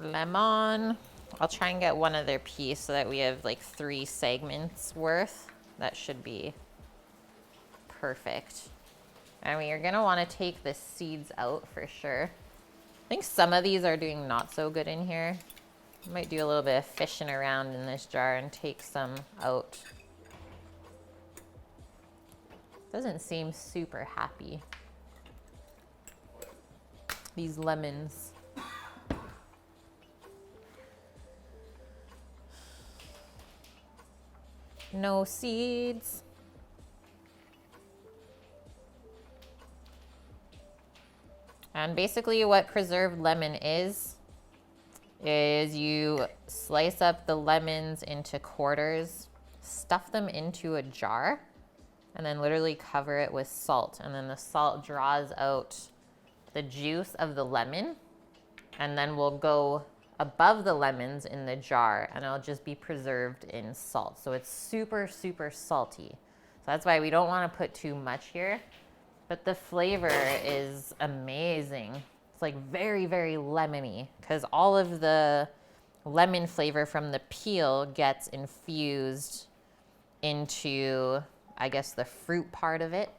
Lemon. I'll try and get one other piece so that we have like 3 segments worth. That should be perfect. And we are gonna wanna take the seeds out for sure. I think some of these are doing not so good in here. Might do a little bit of fishing around in this jar and take some out. Doesn't seem super happy. These lemons. No seeds. And basically what preserved lemon is you slice up the lemons into quarters, stuff them into a jar, and then literally cover it with salt. And then the salt draws out the juice of the lemon, and then we'll go above the lemons in the jar, and it'll just be preserved in salt. So it's super, super salty. So that's why we don't want to put too much here, but the flavor is amazing. It's like very, very lemony because all of the lemon flavor from the peel gets infused into, I guess, the fruit part of it.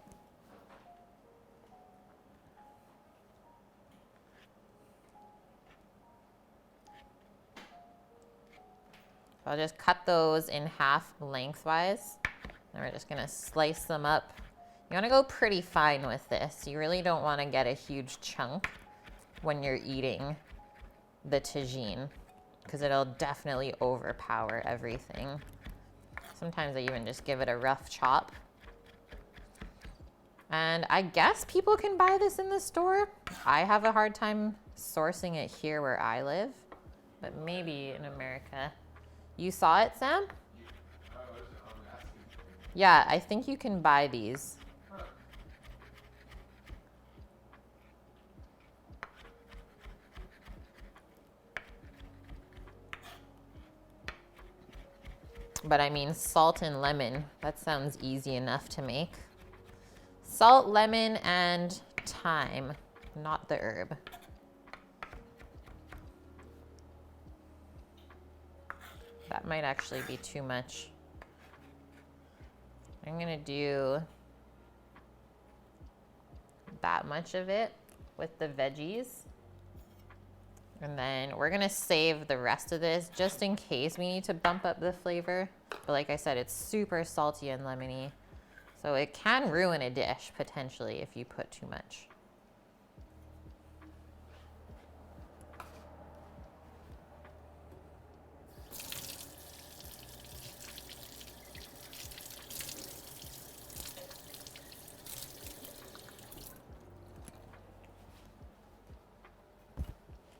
So I'll just cut those in half lengthwise. And we're just gonna slice them up. You wanna go pretty fine with this. You really don't wanna get a huge chunk when you're eating the tagine, because it'll definitely overpower everything. Sometimes I even just give it a rough chop. And I guess people can buy this in the store. I have a hard time sourcing it here where I live, but maybe in America. You saw it, Sam? Yeah, I think you can buy these. But I mean, salt and lemon, that sounds easy enough to make. Salt, lemon, and thyme, not the herb. That might actually be too much. I'm gonna do that much of it with the veggies. And then we're gonna save the rest of this just in case we need to bump up the flavor. But like I said, it's super salty and lemony. So it can ruin a dish potentially if you put too much.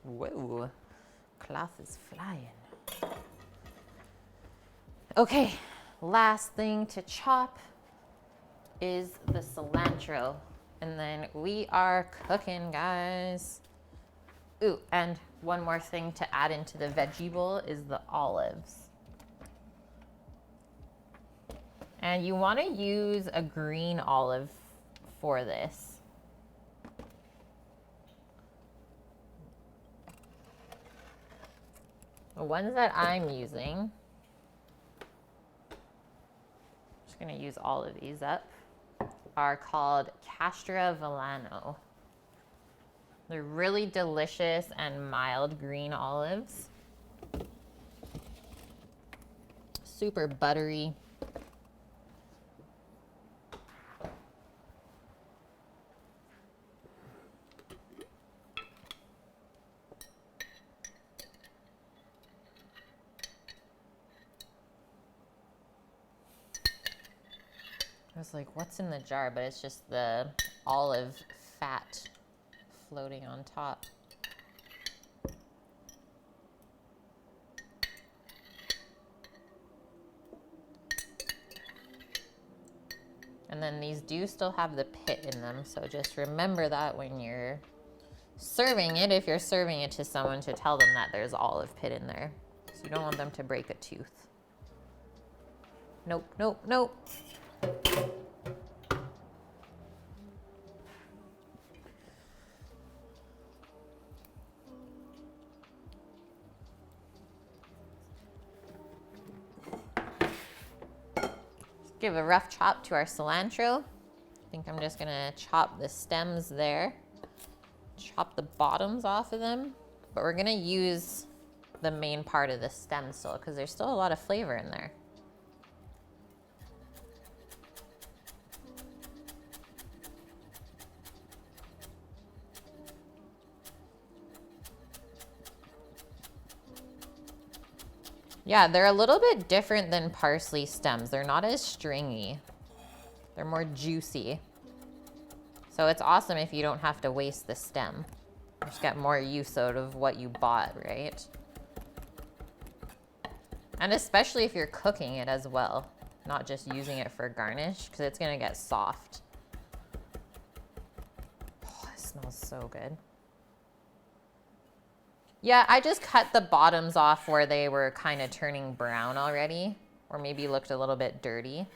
Whoa, cloth is flying. Okay, last thing to chop is the cilantro. And then we are cooking, guys. Ooh, and one more thing to add into the veggie bowl is the olives. And you want to use a green olive for this. The ones that I'm using, just gonna use all of these up, are called Castra Villano. They're really delicious and mild green olives. Super buttery. I was like, what's in the jar? But it's just the olive fat floating on top. And then these do still have the pit in them, so just remember that when you're serving it, if you're serving it to someone, to tell them that there's olive pit in there. So you don't want them to break a tooth. Nope, nope, nope. Give a rough chop to our cilantro. I think I'm just gonna chop the stems there, chop the bottoms off of them, but we're gonna use the main part of the stem still, because there's still a lot of flavor in there. Yeah, they're a little bit different than parsley stems. They're not as stringy. They're more juicy. So it's awesome if you don't have to waste the stem. You just get more use out of what you bought, right? And especially if you're cooking it as well, not just using it for garnish, because it's gonna get soft. Oh, it smells so good. Yeah, I just cut the bottoms off where they were kind of turning brown already, or maybe looked a little bit dirty.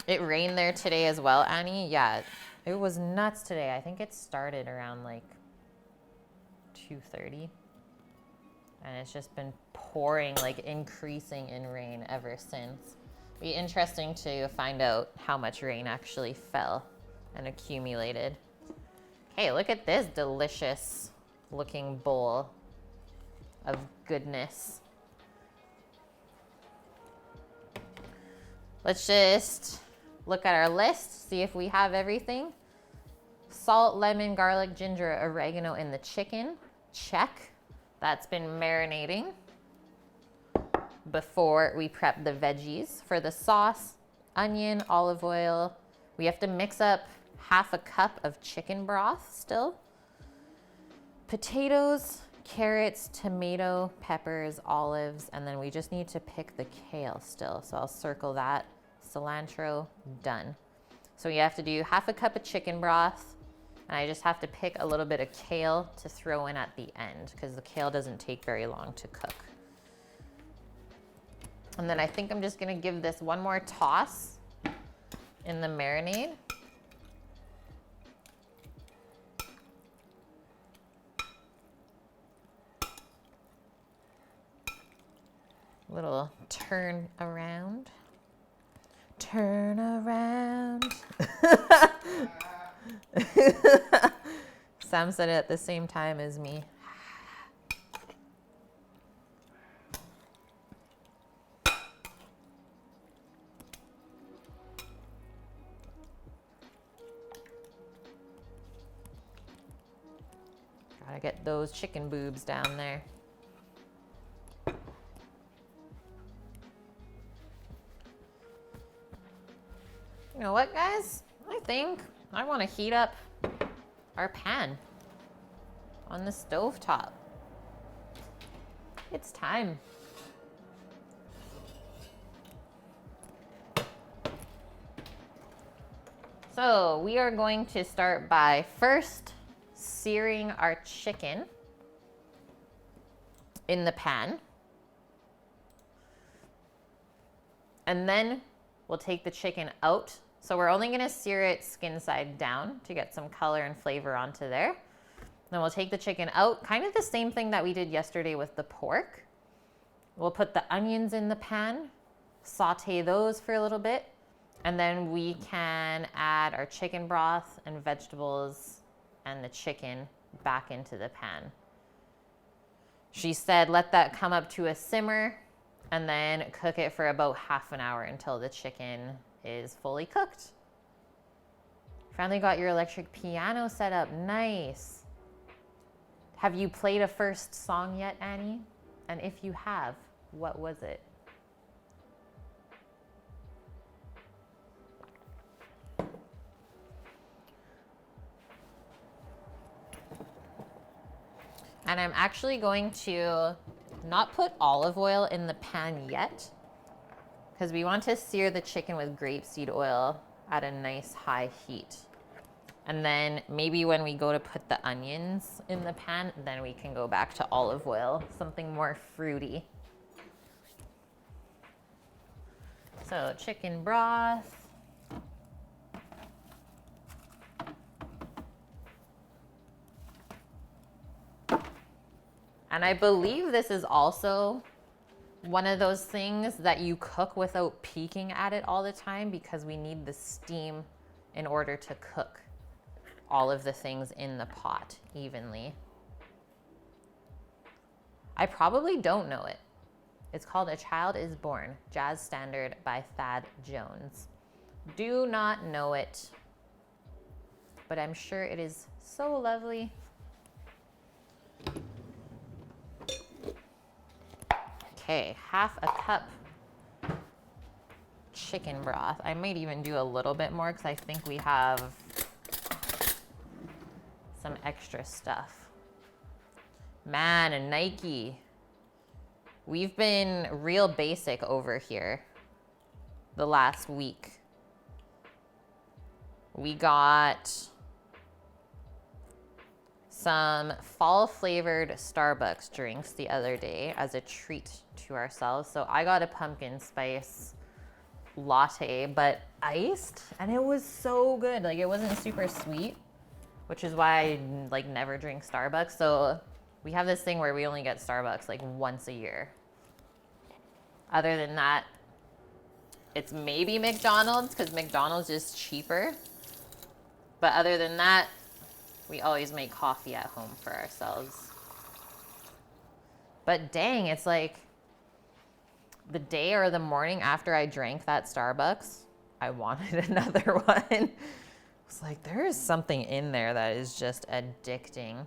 It rained there today as well, Annie. Yeah, it was nuts today. I think it started around like 2:30. And it's just been pouring, like increasing in rain ever since. Be interesting to find out how much rain actually fell and accumulated. Hey, look at this delicious looking bowl of goodness. Let's just look at our list, see if we have everything. Salt, lemon, garlic, ginger, oregano in the chicken. Check. That's been marinating before we prep the veggies. For the sauce, onion, olive oil. We have to mix up half a cup of chicken broth still. Potatoes, carrots, tomato, peppers, olives, and then we just need to pick the kale still. So I'll circle that. Cilantro, done. So you have to do half a cup of chicken broth, and I just have to pick a little bit of kale to throw in at the end because the kale doesn't take very long to cook. And then I think I'm just gonna give this one more toss in the marinade. Little turn around. Turn around. Sam said it at the same time as me. Gotta get those chicken boobs down there. You know what, guys? I think I want to heat up our pan on the stovetop. It's time. So we are going to start by first searing our chicken in the pan. And then we'll take the chicken out. So we're only gonna sear it skin side down to get some color and flavor onto there. Then we'll take the chicken out, kind of the same thing that we did yesterday with the pork. We'll put the onions in the pan, saute those for a little bit, and then we can add our chicken broth and vegetables and the chicken back into the pan. She said let that come up to a simmer and then cook it for about half an hour until the chicken is fully cooked. Finally got your electric piano set up. Nice. Have you played a first song yet, Annie? And if you have, what was it? And I'm actually going to not put olive oil in the pan yet, because we want to sear the chicken with grapeseed oil at a nice high heat. And then maybe when we go to put the onions in the pan, then we can go back to olive oil, something more fruity. So chicken broth. And I believe this is also one of those things that you cook without peeking at it all the time because we need the steam in order to cook all of the things in the pot evenly. I probably don't know it. It's called A Child is Born, Jazz Standard by Thad Jones. Do not know it, but I'm sure it is so lovely. Okay, half a cup chicken broth. I might even do a little bit more because I think we have some extra stuff. Man, and Nike. We've been real basic over here the last week. We got some fall flavored Starbucks drinks the other day as a treat to ourselves. So I got a pumpkin spice latte, but iced, and it was so good. Like, it wasn't super sweet, which is why I like never drink Starbucks. So we have this thing where we only get Starbucks like once a year. Other than that, it's maybe McDonald's because McDonald's is cheaper. But other than that, we always make coffee at home for ourselves. But dang, it's like the day or the morning after I drank that Starbucks, I wanted another one. It's like, there is something in there that is just addicting.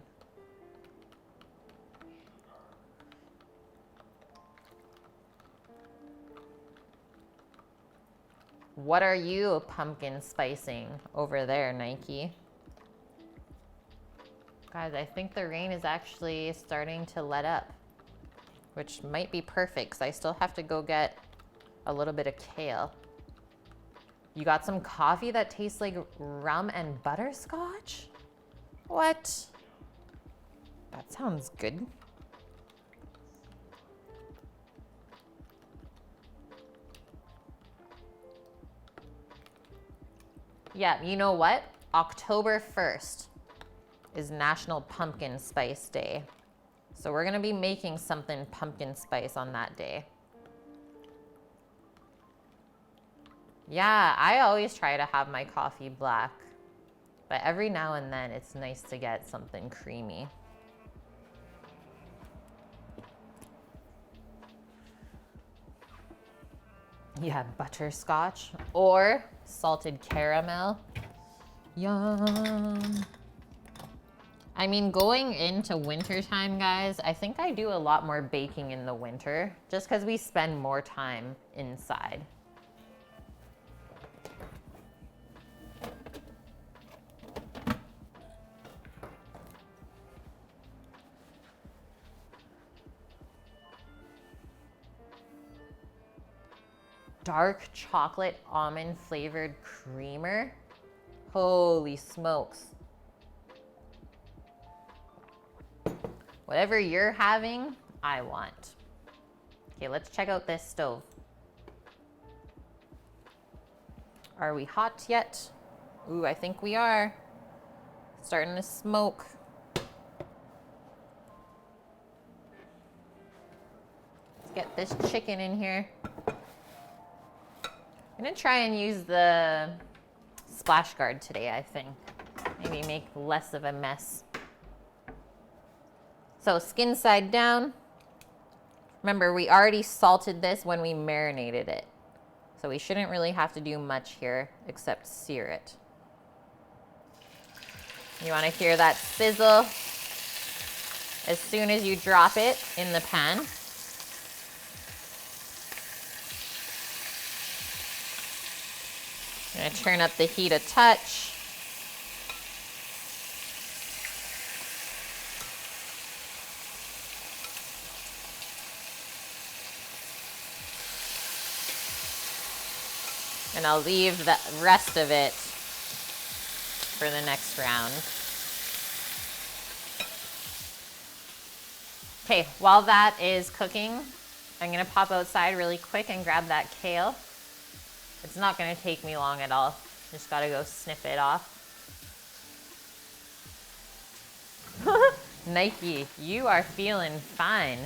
What are you pumpkin spicing over there, Nike? Guys, I think the rain is actually starting to let up, which might be perfect because I still have to go get a little bit of kale. You got some coffee that tastes like rum and butterscotch? What? That sounds good. Yeah, you know what? October 1st is National Pumpkin Spice Day. So we're gonna be making something pumpkin spice on that day. Yeah, I always try to have my coffee black, but every now and then it's nice to get something creamy. Yeah, butterscotch or salted caramel. Yum. I mean, going into wintertime, guys, I think I do a lot more baking in the winter just because we spend more time inside. Dark chocolate almond flavored creamer. Holy smokes. Whatever you're having, I want. Okay, let's check out this stove. Are we hot yet? Ooh, I think we are. Starting to smoke. Let's get this chicken in here. I'm gonna try and use the splash guard today, I think. Maybe make less of a mess. So skin side down. Remember, we already salted this when we marinated it. So we shouldn't really have to do much here except sear it. You wanna hear that sizzle as soon as you drop it in the pan. I'm gonna turn up the heat a touch. And I'll leave the rest of it for the next round. Okay, while that is cooking, I'm gonna pop outside really quick and grab that kale. It's not gonna take me long at all. Just gotta go sniff it off. Nike, you are feeling fine.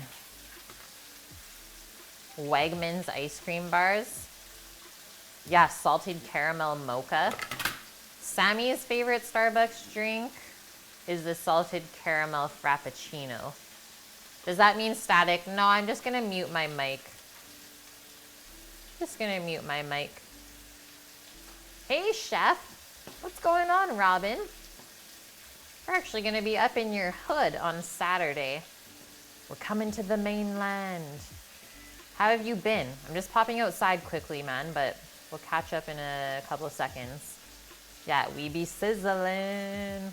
Wegmans ice cream bars. Yeah, salted caramel mocha. Sammy's favorite Starbucks drink is the salted caramel frappuccino. Does that mean static? No, I'm just gonna mute my mic. Just gonna mute my mic. Hey, chef. What's going on, Robin? We're actually gonna be up in your hood on Saturday. We're coming to the mainland. How have you been? I'm just popping outside quickly, man, but we'll catch up in a couple of seconds. Yeah, we be sizzling.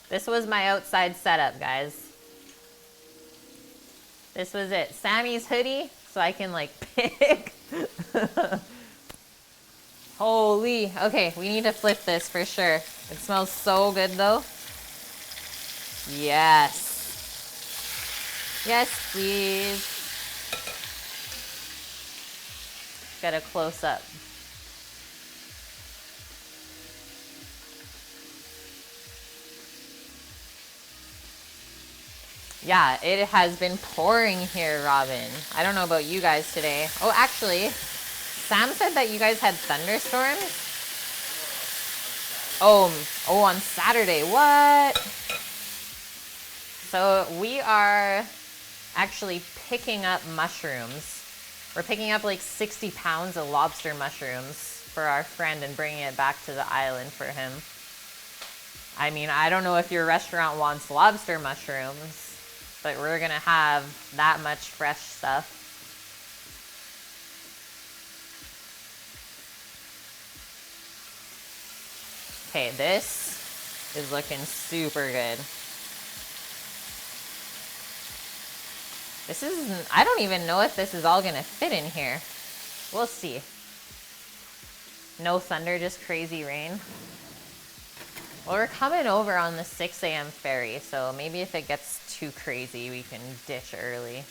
This was my outside setup, guys. This was it. Sammy's hoodie, so I can like pick. Holy. Okay, we need to flip this for sure. It smells so good though. Yes. Yes, please. Get a close up. Yeah, it has been pouring here, Robin. I don't know about you guys today. Oh, actually, Sam said that you guys had thunderstorms. Oh, on Saturday. What? So we are actually picking up mushrooms. We're picking up like 60 pounds of lobster mushrooms for our friend and bringing it back to the island for him. I mean, I don't know if your restaurant wants lobster mushrooms, but we're gonna have that much fresh stuff. Okay, this is looking super good. This is, I don't even know if this is all gonna fit in here. We'll see. No thunder, just crazy rain. Well, we're coming over on the 6 a.m. ferry, so maybe if it gets too crazy, we can ditch early.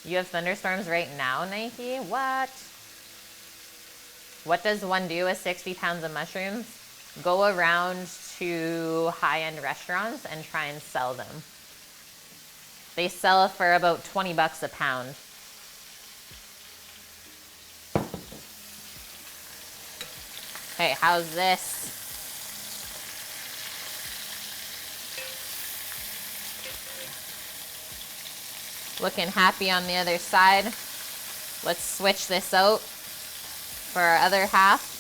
You have thunderstorms right now, Nike? What? What does one do with 60 pounds of mushrooms? Go around to high-end restaurants and try and sell them. They sell for about 20 bucks a pound. Hey, how's this? Looking happy on the other side. Let's switch this out for our other half.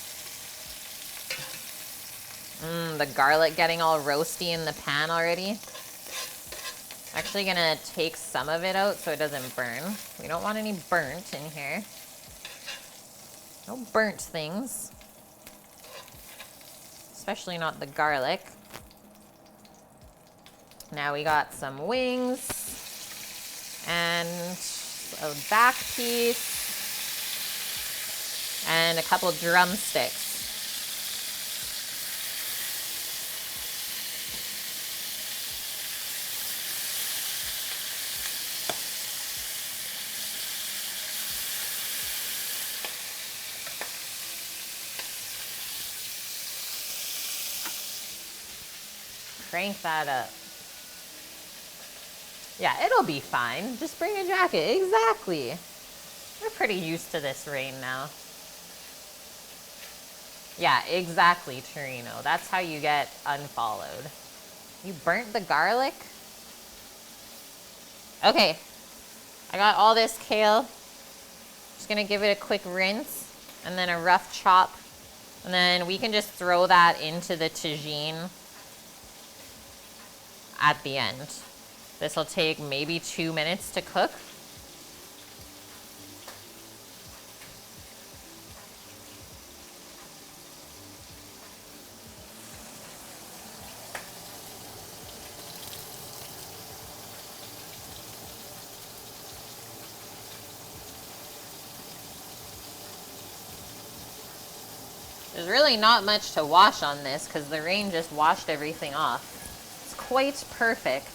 The garlic getting all roasty in the pan already. Actually gonna take some of it out so it doesn't burn. We don't want any burnt in here. No burnt things. Especially not the garlic. Now we got some wings and a back piece and a couple drumsticks. Crank that up. Yeah, it'll be fine. Just bring a jacket. Exactly. We're pretty used to this rain now. Yeah, exactly, Torino. That's how you get unfollowed. You burnt the garlic? Okay. I got all this kale. Just gonna give it a quick rinse and then a rough chop. And then we can just throw that into the tagine at the end. This will take maybe 2 minutes to cook. There's really not much to wash on this because the rain just washed everything off. It's quite perfect.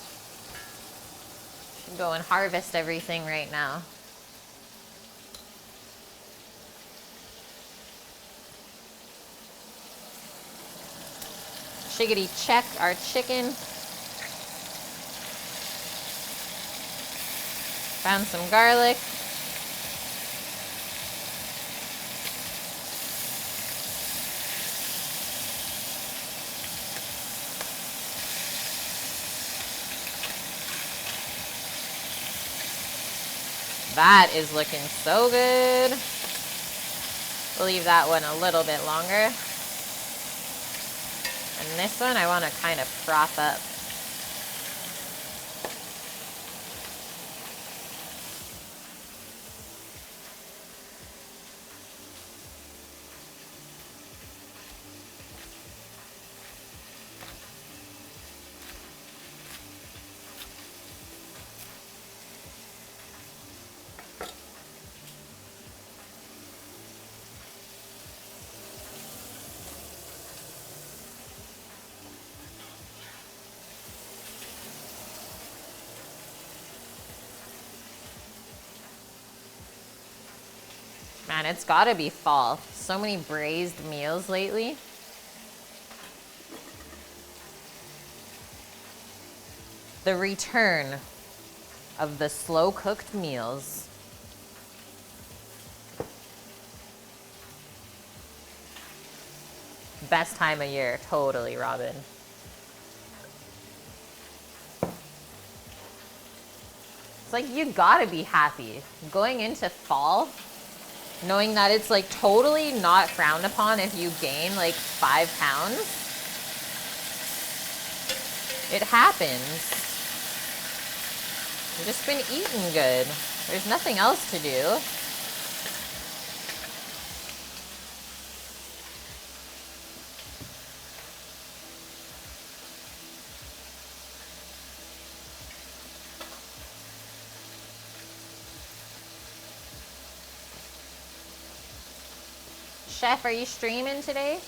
Should go and harvest everything right now. Shiggity check our chicken. Found some garlic. That is looking so good. We'll leave that one a little bit longer. And this one I want to kind of prop up. Man, it's gotta be fall. So many braised meals lately. The return of the slow cooked meals. Best time of year, totally, Robin. It's like you gotta be happy. Going into fall, knowing that it's like totally not frowned upon if you gain like 5 pounds. It happens. You've just been eating good. There's nothing else to do. Chef, are you streaming today?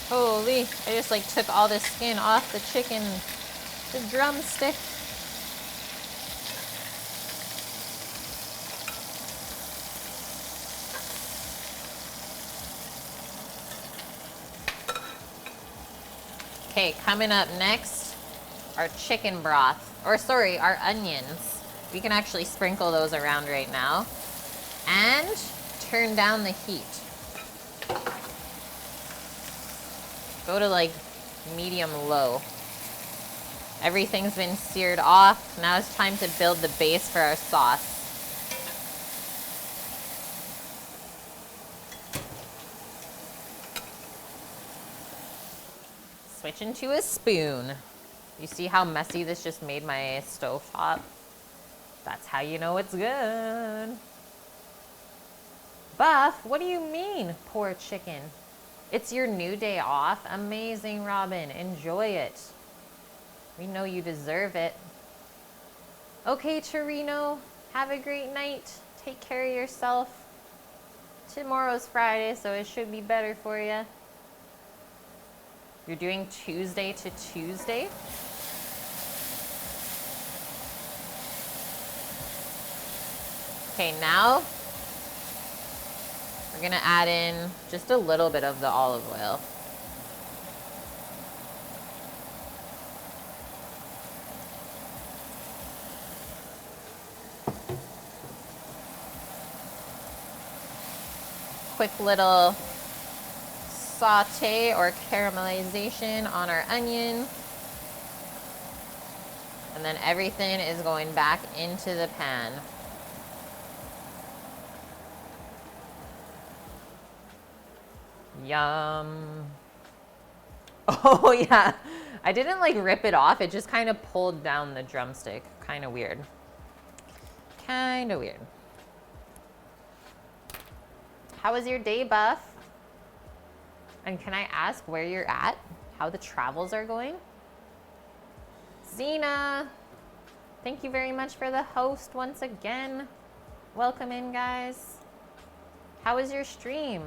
Holy, I just like took all the skin off the chicken. The drumstick. Okay, coming up next, our chicken broth. Or sorry, our onions. We can actually sprinkle those around right now. And turn down the heat. Go to like medium low. Everything's been seared off. Now it's time to build the base for our sauce. switch into a spoon. You see how messy this just made my stovetop? That's how you know it's good. Buff, what do you mean, poor chicken? It's your new day off. Amazing, Robin. Enjoy it. We know you deserve it. Okay, Torino, have a great night. Take care of yourself. Tomorrow's Friday, so it should be better for you. You're doing Tuesday to Tuesday? Okay, now we're gonna add in just a little bit of the olive oil. Quick little saute or caramelization on our onion. And then everything is going back into the pan. Yum. Oh yeah, I didn't like rip it off. It just kind of pulled down the drumstick. Kind of weird. Kind of weird. How was your day, Buff? And can I ask where you're at? How the travels are going? Zena, thank you very much for the host once again. Welcome in, guys. How was your stream?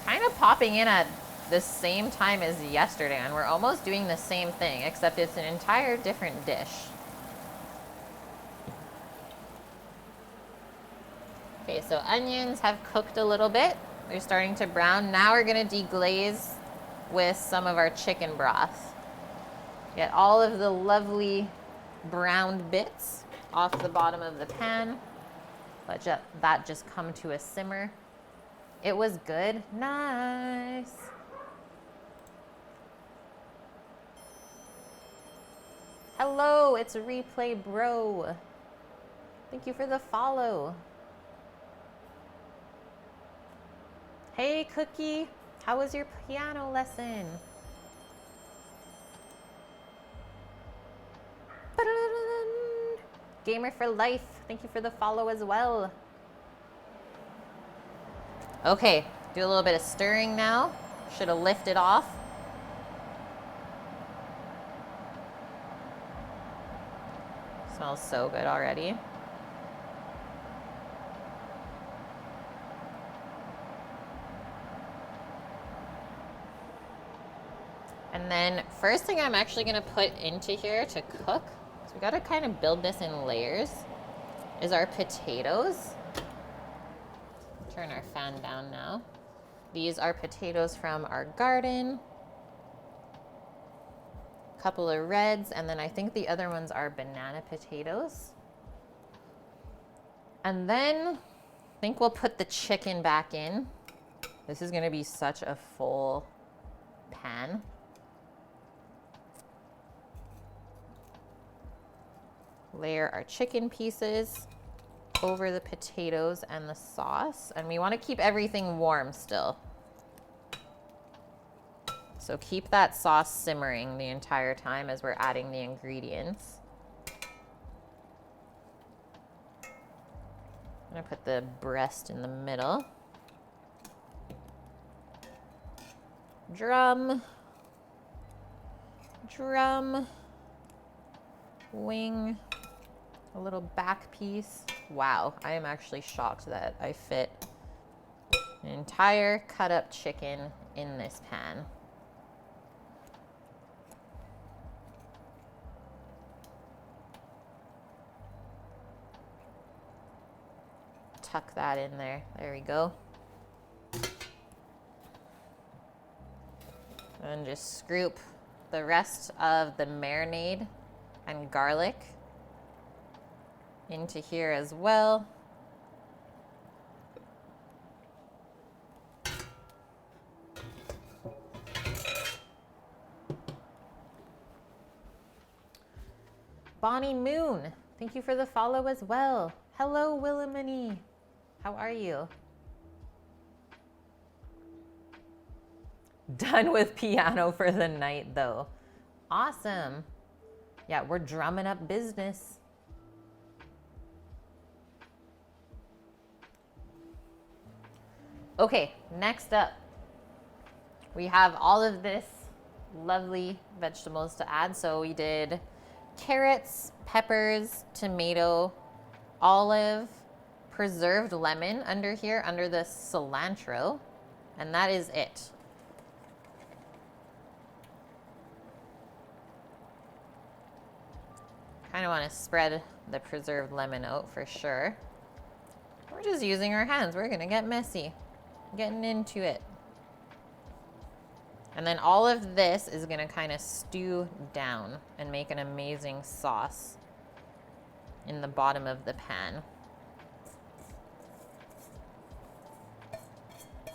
Kind of popping in at the same time as yesterday, and we're almost doing the same thing, except it's an entire different dish. Okay, so onions have cooked a little bit. They're starting to brown. Now we're gonna deglaze with some of our chicken broth. Get all of the lovely browned bits off the bottom of the pan. Let that just come to a simmer. It was good. Nice. Hello, it's a replay bro. Thank you for the follow. Hey, Cookie, how was your piano lesson? Gamer for life, thank you for the follow as well. Okay, do a little bit of stirring now. Should have lifted off. Smells so good already. And then first thing I'm actually gonna put into here to cook, so we gotta kind of build this in layers, is our potatoes. Turn our fan down now. These are potatoes from our garden. A couple of reds, and then I think the other ones are banana potatoes. And then I think we'll put the chicken back in. This is gonna be such a full pan. Layer our chicken pieces over the potatoes and the sauce. And we want to keep everything warm still. So keep that sauce simmering the entire time as we're adding the ingredients. I'm gonna put the breast in the middle. Drum, wing, a little back piece. Wow, I am actually shocked that I fit an entire cut up chicken in this pan. Tuck that in there. There we go. And just scoop the rest of the marinade and garlic into here as well. Bonnie Moon, thank you for the follow as well. Hello, Willamini. How are you? Done with piano for the night though. Awesome. Yeah, we're drumming up business. Okay, next up, we have all of this lovely vegetables to add. So we did carrots, peppers, tomato, olive, preserved lemon under here, under the cilantro, and that is it. Kind of want to spread the preserved lemon out for sure. We're just using our hands. We're gonna get messy, getting into it. And then all of this is gonna kind of stew down and make an amazing sauce in the bottom of the pan.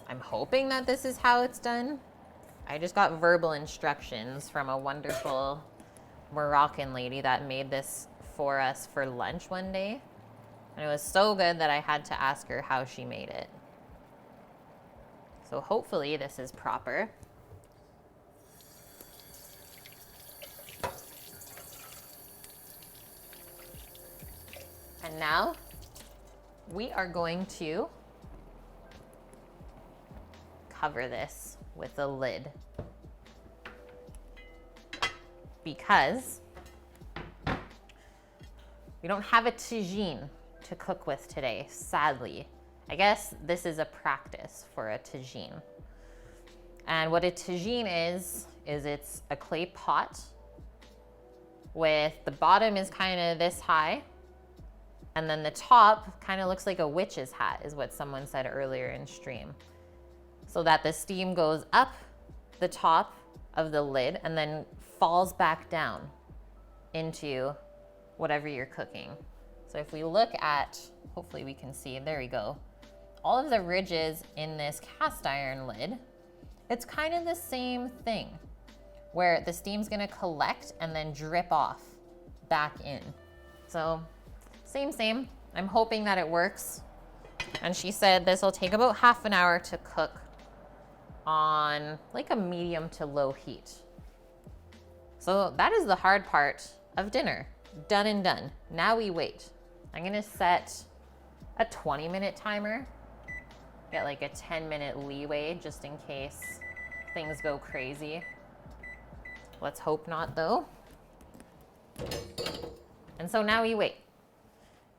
I'm hoping that this is how it's done. I just got verbal instructions from a wonderful Moroccan lady that made this for us for lunch one day. And it was so good that I had to ask her how she made it. So hopefully this is proper. And now we are going to cover this with a lid because we don't have a tagine to cook with today, sadly. I guess this is a practice for a tagine. And what a tagine is it's a clay pot with the bottom is kind of this high, and then the top kind of looks like a witch's hat, is what someone said earlier in stream. So that the steam goes up the top of the lid and then falls back down into whatever you're cooking. So if we look at, hopefully we can see, there we go. All of the ridges in this cast iron lid, it's kind of the same thing where the steam's gonna collect and then drip off back in. So same. I'm hoping that it works. And she said this will take about half an hour to cook on like a medium to low heat. So that is the hard part of dinner. Done and done. Now we wait. I'm gonna set a 20-minute timer. Get like a 10-minute leeway just in case things go crazy. Let's hope not though. And so now we wait.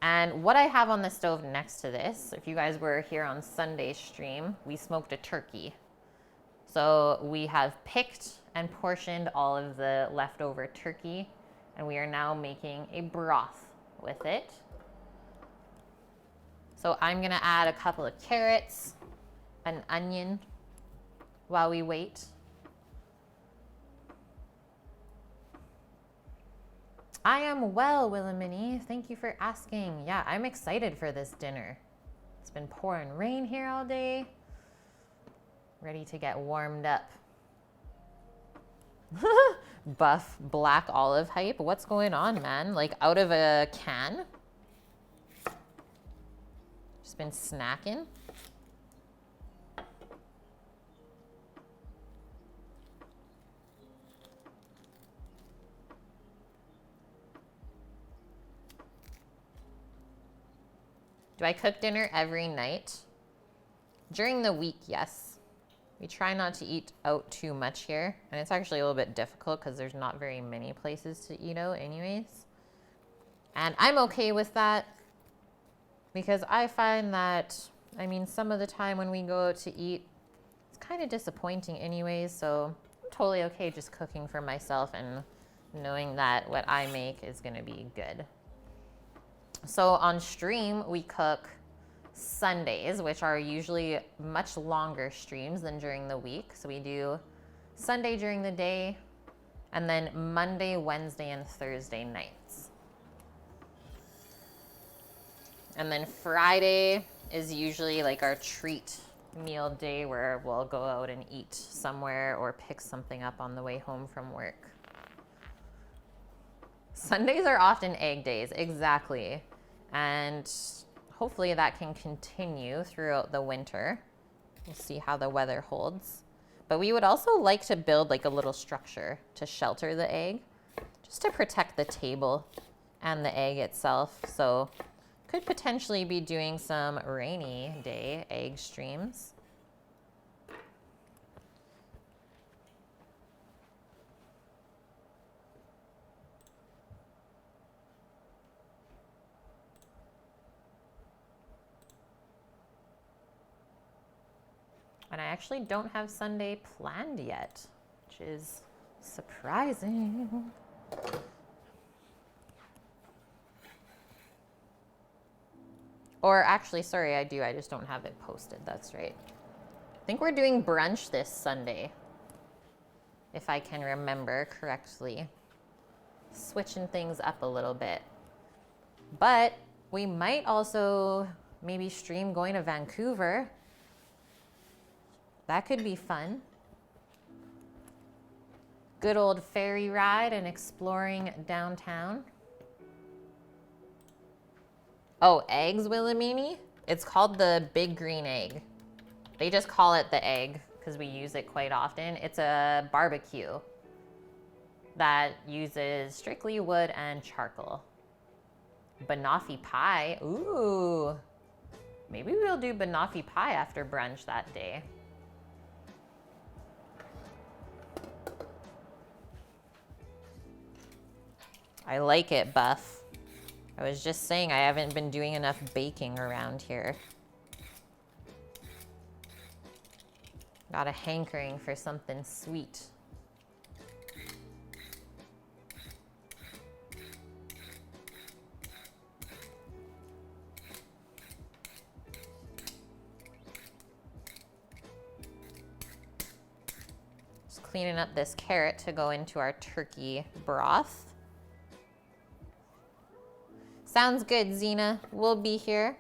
And what I have on the stove next to this, if you guys were here on Sunday's stream, we smoked a turkey. So we have picked and portioned all of the leftover turkey, and we are now making a broth with it. So I'm gonna add a couple of carrots, an onion while we wait. I am well, Willamini. Thank you for asking. Yeah, I'm excited for this dinner. It's been pouring rain here all day. Ready to get warmed up. Buff black olive hype. What's going on, man? Like out of a can? Just been snacking. Do I cook dinner every night? During the week, yes. We try not to eat out too much here. And it's actually a little bit difficult because there's not very many places to eat out anyways. And I'm okay with that because I find that, I mean, some of the time when we go out to eat, it's kind of disappointing anyways. So I'm totally okay just cooking for myself and knowing that what I make is going to be good. So on stream, we cook Sundays, which are usually much longer streams than during the week. So we do Sunday during the day, and then Monday, Wednesday, and Thursday nights. And then Friday is usually like our treat meal day where we'll go out and eat somewhere or pick something up on the way home from work. Sundays are often egg days, exactly. And hopefully that can continue throughout the winter. We'll see how the weather holds. But we would also like to build like a little structure to shelter the egg, just to protect the table and the egg itself. So could potentially be doing some rainy day egg streams. And I actually don't have Sunday planned yet, which is surprising. Or actually, sorry, I do. I just don't have it posted. That's right. I think we're doing brunch this Sunday, if I can remember correctly. Switching things up a little bit. But we might also maybe stream going to Vancouver. That could be fun. Good old ferry ride and exploring downtown. Oh, eggs, Wilhelmini? It's called the big green egg. They just call it the egg because we use it quite often. It's a barbecue that uses strictly wood and charcoal. Banoffee pie, ooh. Maybe we'll do banoffee pie after brunch that day. I like it, Buff. I was just saying I haven't been doing enough baking around here. Got a hankering for something sweet. Just cleaning up this carrot to go into our turkey broth. Sounds good, Zena. We'll be here.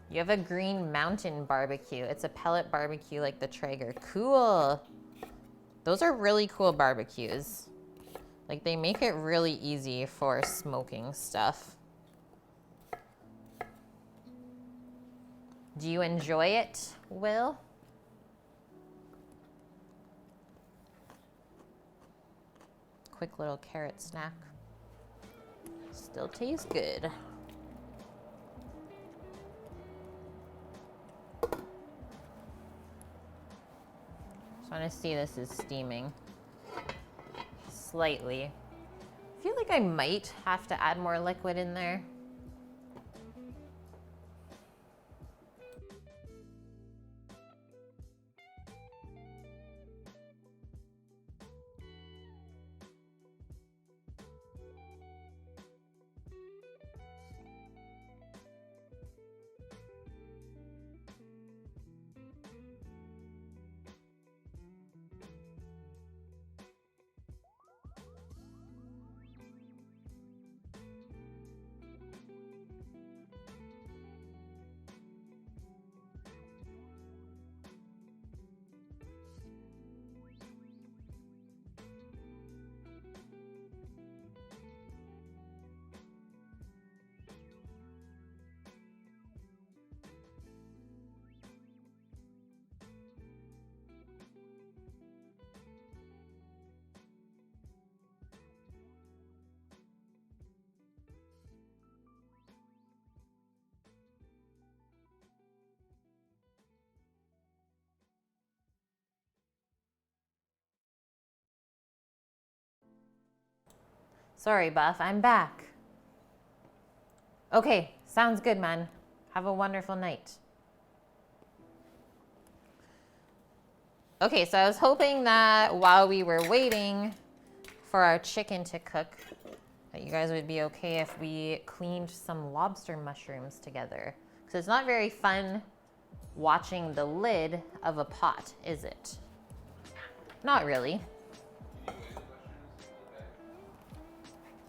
You have a Green Mountain barbecue. It's a pellet barbecue like the Traeger. Cool. Those are really cool barbecues. Like, they make it really easy for smoking stuff. Do you enjoy it, Will? Quick little carrot snack. Still tastes good. Just want to see this is steaming. Slightly. I feel like I might have to add more liquid in there. Sorry, Buff, I'm back. Okay, sounds good, man. Have a wonderful night. Okay, so I was hoping that while we were waiting for our chicken to cook, that you guys would be okay if we cleaned some lobster mushrooms together. Because it's not very fun watching the lid of a pot, is it? Not really.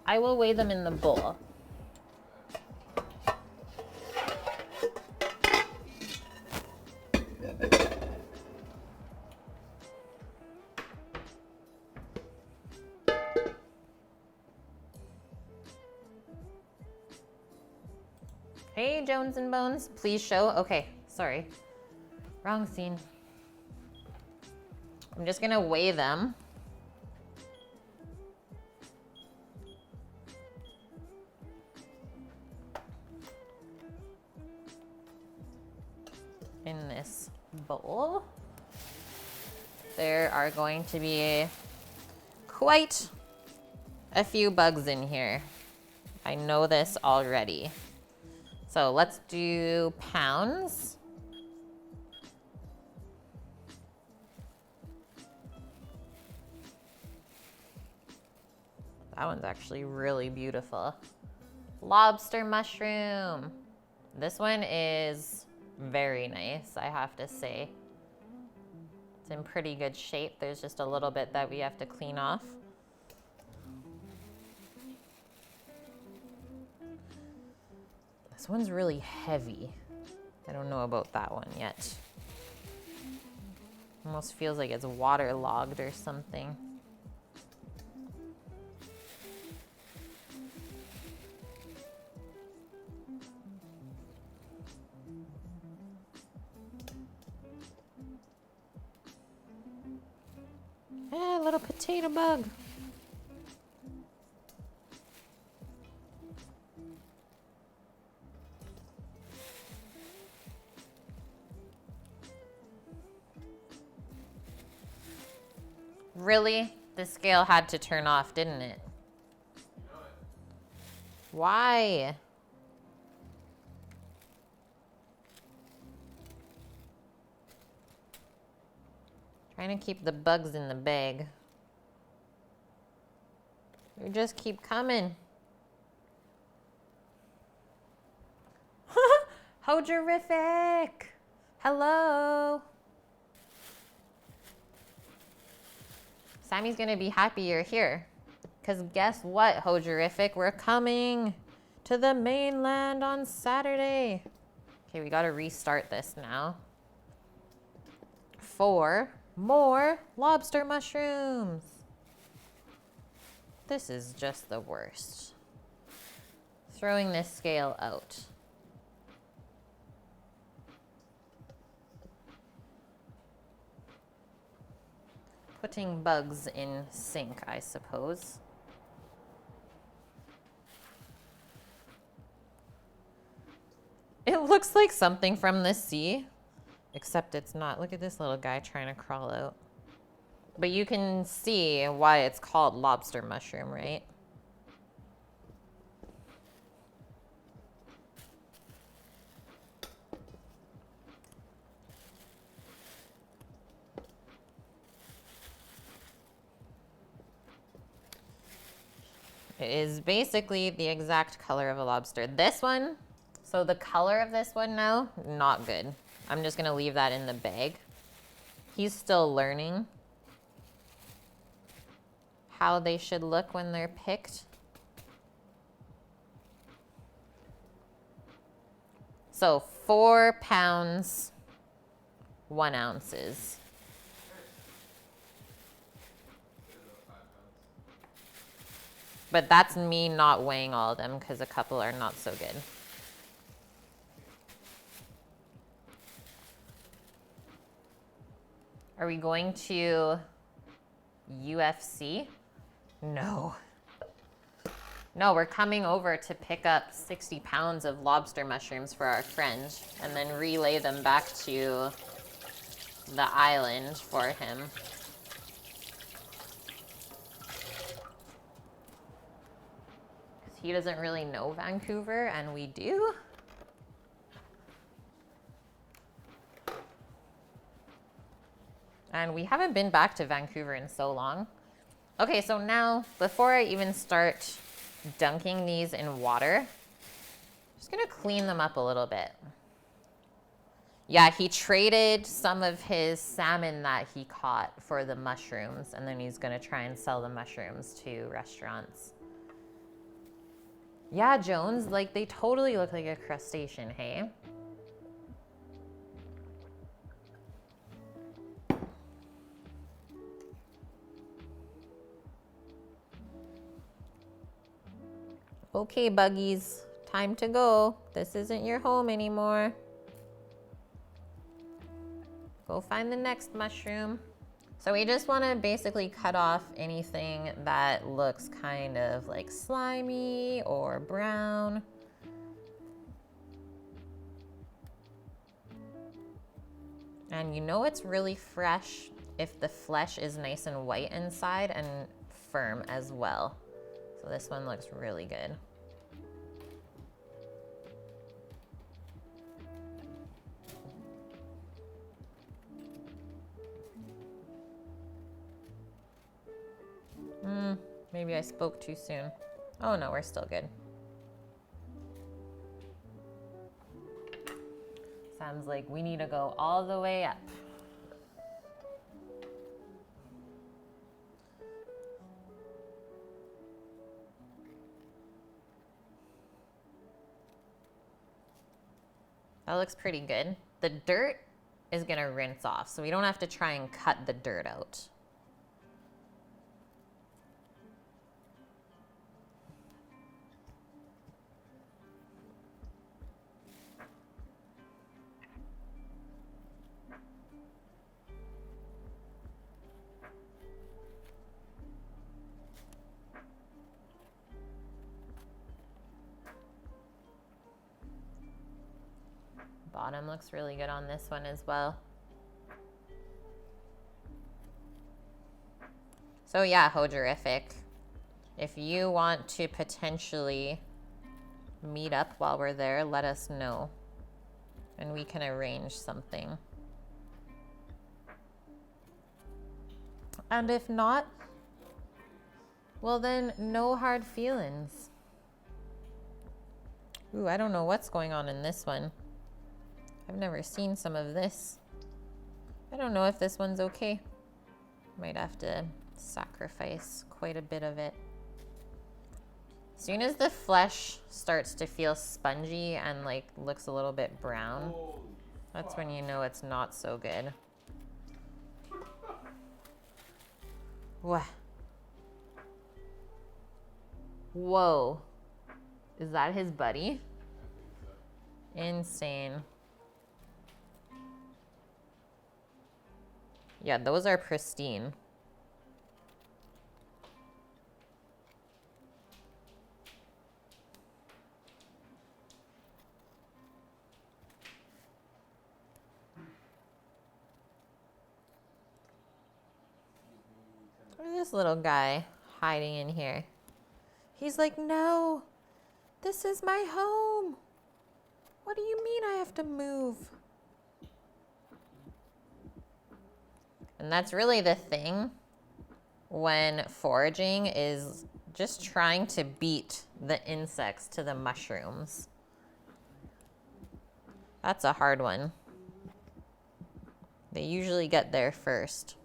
I will weigh them in the bowl. Hey, Jones and Bones, please show. Okay, sorry. Wrong scene. I'm just gonna weigh them. In this bowl. There are going to be quite a few bugs in here. I know this already. So let's do pounds. That one's actually really beautiful. Lobster mushroom. This one is very nice, I have to say. It's in pretty good shape. There's just a little bit that we have to clean off. This one's really heavy. I don't know about that one yet. Almost feels like it's waterlogged or something. A little potato bug. Really? The scale had to turn off, didn't it? Why? Trying to keep the bugs in the bag. They just keep coming. How terrific! Hello! Sammy's gonna be happy you're here. Because guess what, Hojerific? We're coming to the mainland on Saturday. Okay, we gotta restart this now. 4 more lobster mushrooms. This is just the worst. Throwing this scale out. Putting bugs in sync, I suppose. It looks like something from the sea, except it's not. Look at this little guy trying to crawl out. But you can see why it's called lobster mushroom, right? It is basically the exact color of a lobster. This one, so the color of this one now, not good. I'm just gonna leave that in the bag. He's still learning how they should look when they're picked. So 4 pounds, 1 ounces. But that's me not weighing all of them because a couple are not so good. Are we going to UFC? No. No, we're coming over to pick up 60 pounds of lobster mushrooms for our friend and then relay them back to the island for him. He doesn't really know Vancouver, and we do. And we haven't been back to Vancouver in so long. Okay, so now, before I even start dunking these in water, I'm just gonna clean them up a little bit. Yeah, he traded some of his salmon that he caught for the mushrooms, and then he's gonna try and sell the mushrooms to restaurants. Yeah, Jones, like they totally look like a crustacean, hey? Okay, buggies, time to go. This isn't your home anymore. Go find the next mushroom. So we just want to basically cut off anything that looks kind of like slimy or brown. And you know it's really fresh if the flesh is nice and white inside and firm as well. So this one looks really good. Maybe I spoke too soon. Oh no, we're still good. Sounds like we need to go all the way up. That looks pretty good. The dirt is gonna rinse off, so we don't have to try and cut the dirt out. Bottom looks really good on this one as well. So yeah, Hojerific, if you want to potentially meet up while we're there, let us know and we can arrange something. And if not, well then no hard feelings. Ooh, I don't know what's going on in this one. I've never seen some of this. I don't know if this one's okay. Might have to sacrifice quite a bit of it. As soon as the flesh starts to feel spongy and like looks a little bit brown, that's when you know it's not so good. What? Whoa. Is that his buddy? Insane. Yeah, those are pristine. Look at this little guy hiding in here. He's like, no, this is my home. What do you mean I have to move? And that's really the thing when foraging, is just trying to beat the insects to the mushrooms. That's a hard one. They usually get there first.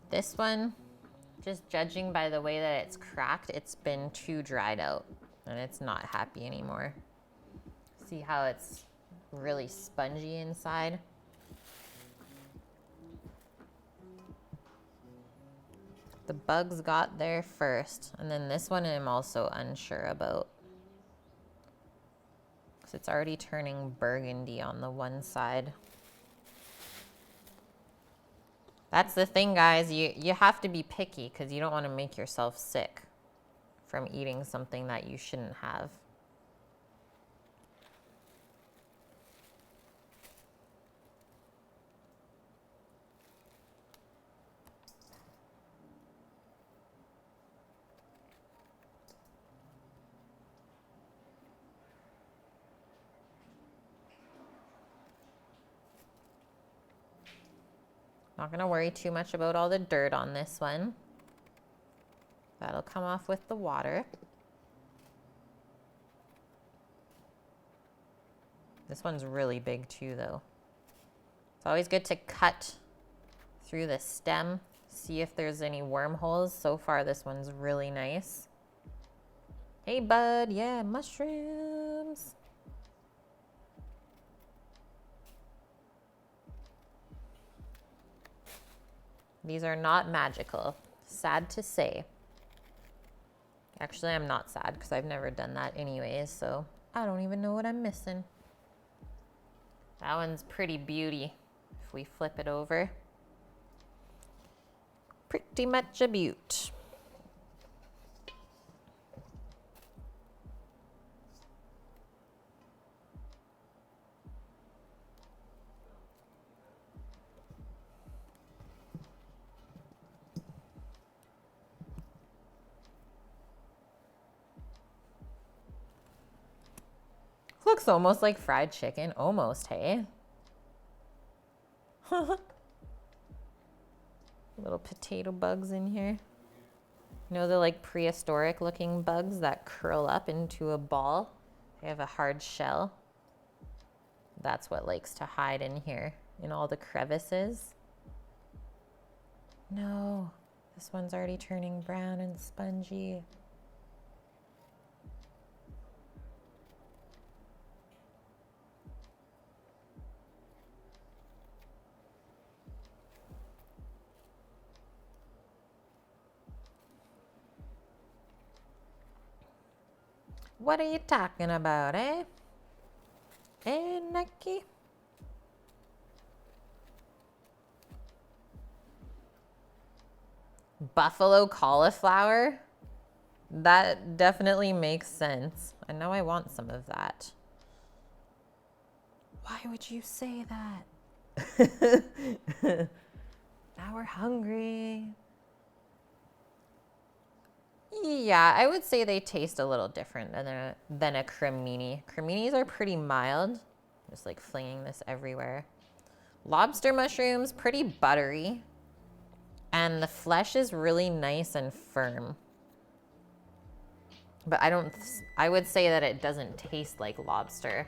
This one, just judging by the way that it's cracked, it's been too dried out and it's not happy anymore. See how it's really spongy inside? The bugs got there first, and then this one I'm also unsure about. Because it's already turning burgundy on the one side. That's the thing, guys. You have to be picky because you don't want to make yourself sick from eating something that you shouldn't have. Not gonna worry too much about all the dirt on this one. That'll come off with the water. This one's really big too, though. It's always good to cut through the stem, see if there's any wormholes. So far, this one's really nice. Hey, bud. Yeah, mushrooms. These are not magical. Sad to say. Actually, I'm not sad because I've never done that anyways, so I don't even know what I'm missing. That one's pretty beauty. If we flip it over. Pretty much a beaut. Looks almost like fried chicken. Almost, hey? Little potato bugs in here. You know the like prehistoric looking bugs that curl up into a ball? They have a hard shell. That's what likes to hide in here, in all the crevices. No, this one's already turning brown and spongy. What are you talking about, eh? Eh, Nike? Buffalo cauliflower? That definitely makes sense. I know I want some of that. Why would you say that? Now we're hungry. Yeah, I would say they taste a little different than a cremini. Creminis are pretty mild. Just like flinging this everywhere. Lobster mushrooms, pretty buttery. And the flesh is really nice and firm. But I would say that it doesn't taste like lobster.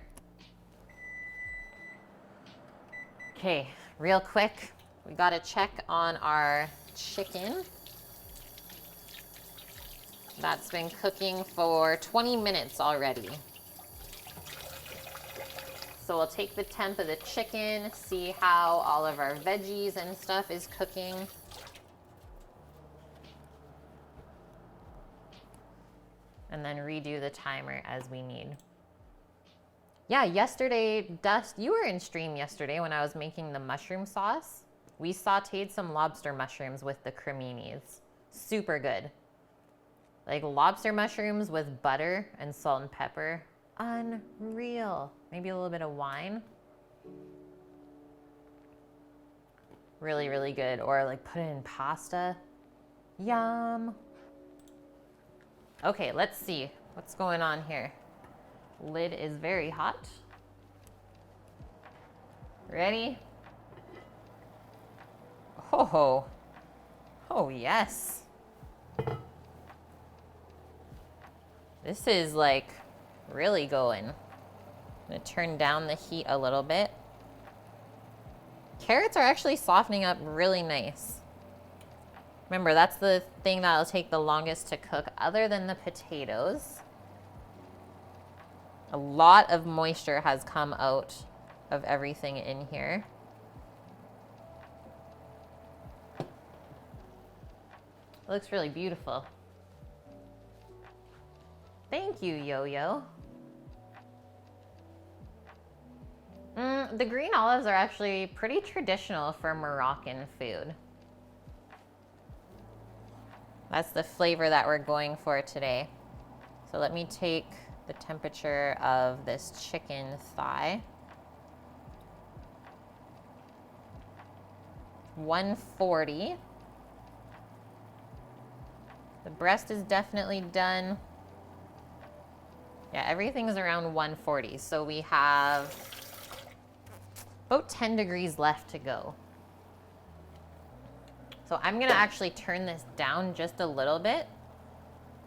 Okay, real quick, we gotta check on our chicken. That's been cooking for 20 minutes already. So we'll take the temp of the chicken, see how all of our veggies and stuff is cooking. And then redo the timer as we need. Yeah, yesterday, Dust, you were in stream yesterday when I was making the mushroom sauce. We sauteed some lobster mushrooms with the creminis. Super good. Like lobster mushrooms with butter and salt and pepper. Unreal. Maybe a little bit of wine. Really, really good. Or like put it in pasta. Yum. Okay, let's see what's going on here. Lid is very hot. Ready? Oh, oh yes. This is like really going. I'm gonna turn down the heat a little bit. Carrots are actually softening up really nice. Remember, that's the thing that'll take the longest to cook other than the potatoes. A lot of moisture has come out of everything in here. It looks really beautiful. Thank you, Yo-Yo. The green olives are actually pretty traditional for Moroccan food. That's the flavor that we're going for today. So let me take the temperature of this chicken thigh. 140. The breast is definitely done. Yeah, everything's around 140. So we have about 10 degrees left to go. So I'm gonna actually turn this down just a little bit,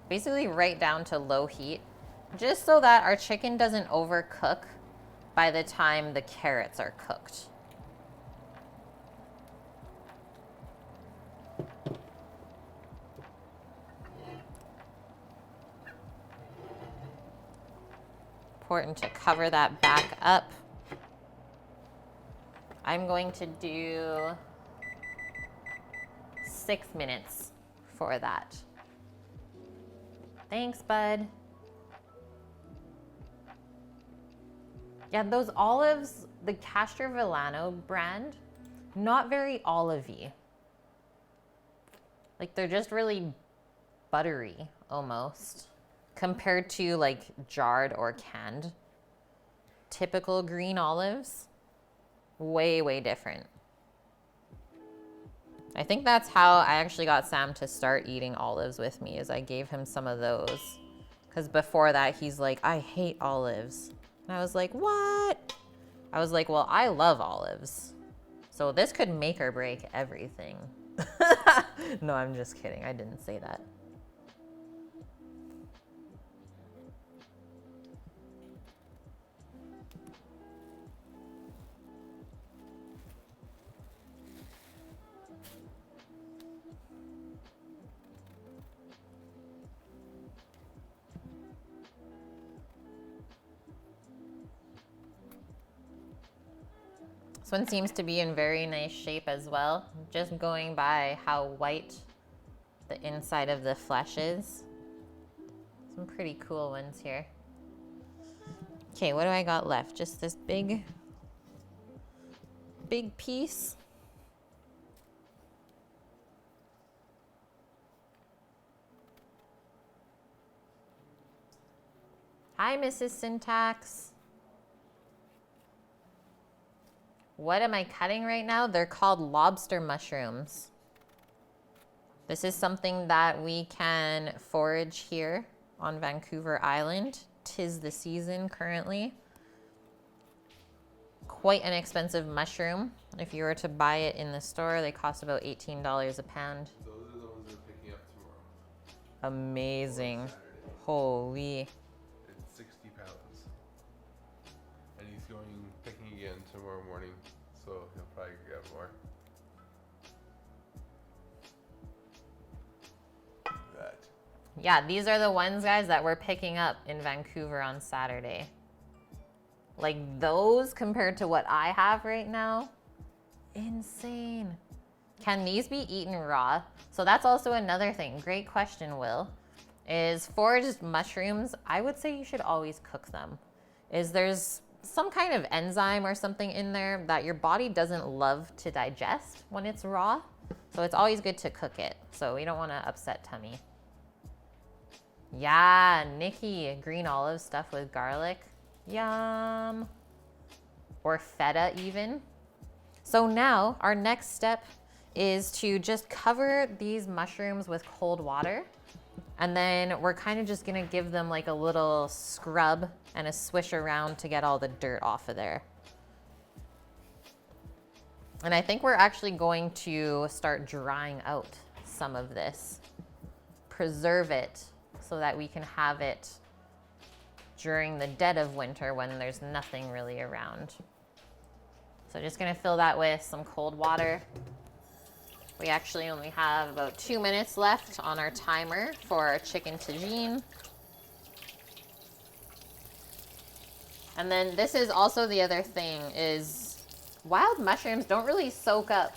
basically right down to low heat, just so that our chicken doesn't overcook by the time the carrots are cooked. Important to cover that back up. I'm going to do 6 minutes for that. Thanks, bud. Yeah, those olives, the Castrovilano brand, not very olivey. Like they're just really buttery almost compared to like jarred or canned. Typical green olives, way, way different. I think that's how I actually got Sam to start eating olives with me, is I gave him some of those. Because before that, he's like, I hate olives. And I was like, what? I was like, well, I love olives. So this could make or break everything. No, I'm just kidding. I didn't say that. This one seems to be in very nice shape as well. Just going by how white the inside of the flesh is. Some pretty cool ones here. Okay, what do I got left? Just this big piece. Hi, Mrs. Syntax. What am I cutting right now? They're called lobster mushrooms. This is something that we can forage here on Vancouver Island. 'Tis the season currently. Quite an expensive mushroom. If you were to buy it in the store, they cost about $18 a pound. Those are the ones we're picking up tomorrow. Amazing. Saturday. Holy. It's 60 pounds. And he's going picking again tomorrow morning, so he'll probably get more. That. Yeah, these are the ones, guys, that we're picking up in Vancouver on Saturday. Like those compared to what I have right now, insane. Can these be eaten raw? So that's also another thing. Great question, Will. Is foraged mushrooms, I would say you should always cook them. There's some kind of enzyme or something in there that your body doesn't love to digest when it's raw. So it's always good to cook it. So we don't want to upset tummy. Yeah, Nikki, green olive stuffed with garlic. Yum. Or feta even. So now our next step is to just cover these mushrooms with cold water. And then we're kind of just gonna give them like a little scrub and a swish around to get all the dirt off of there. And I think we're actually going to start drying out some of this. Preserve it so that we can have it during the dead of winter when there's nothing really around. So just gonna fill that with some cold water. We actually only have about 2 minutes left on our timer for our chicken tagine. And then this is also the other thing is wild mushrooms don't really soak up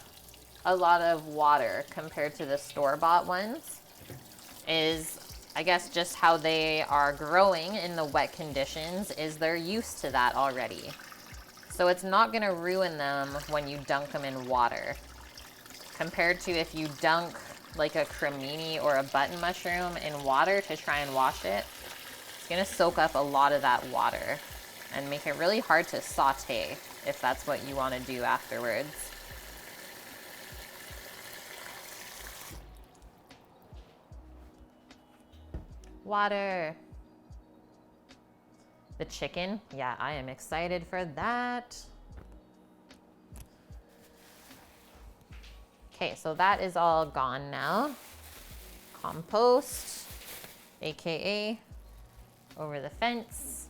a lot of water compared to the store-bought ones. I guess just how they are growing in the wet conditions is they're used to that already. So it's not gonna ruin them when you dunk them in water. Compared to if you dunk like a cremini or a button mushroom in water to try and wash it, it's gonna soak up a lot of that water and make it really hard to saute if that's what you wanna do afterwards. Water. The chicken, yeah, I am excited for that. Okay, so that is all gone now. Compost, AKA over the fence.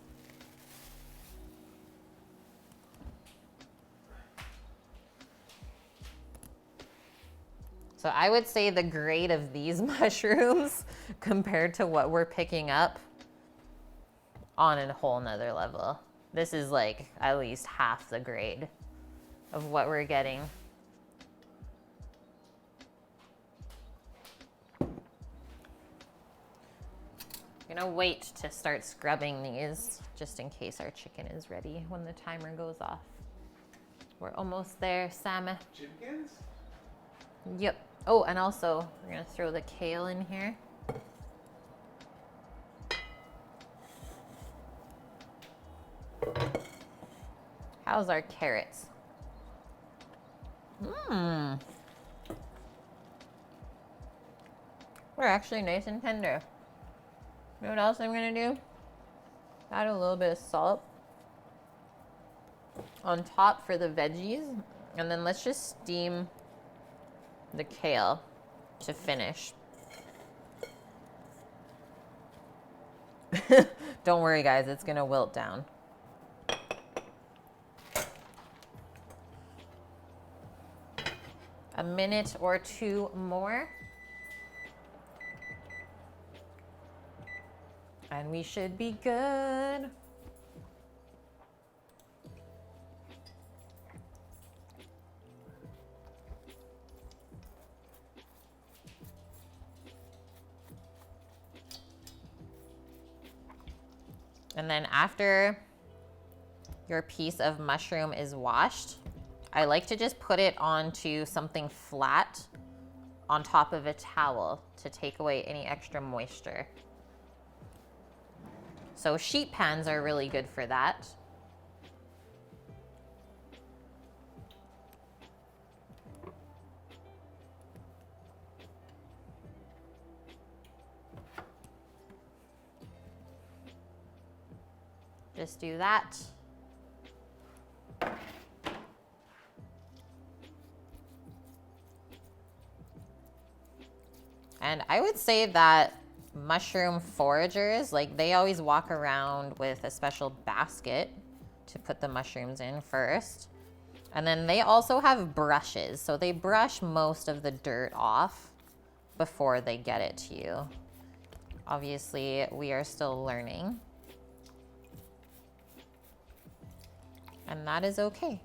So I would say the grade of these mushrooms compared to what we're picking up on a whole nother level. This is like at least half the grade of what we're getting. I'm gonna wait to start scrubbing these just in case our chicken is ready when the timer goes off. We're almost there, Sam. Chickens? Yep. Oh, and also we're gonna throw the kale in here. How's our carrots? Mmm. They're actually nice and tender. You know what else I'm gonna do? Add a little bit of salt on top for the veggies, and then let's just steam the kale to finish. Don't worry, guys, it's gonna wilt down. A minute or two more. And we should be good. And then after your piece of mushroom is washed, I like to just put it onto something flat on top of a towel to take away any extra moisture. So sheet pans are really good for that. Just do that. And I would say that mushroom foragers, like they always walk around with a special basket to put the mushrooms in first. And then they also have brushes. So they brush most of the dirt off before they get it to you. Obviously, we are still learning. And that is okay.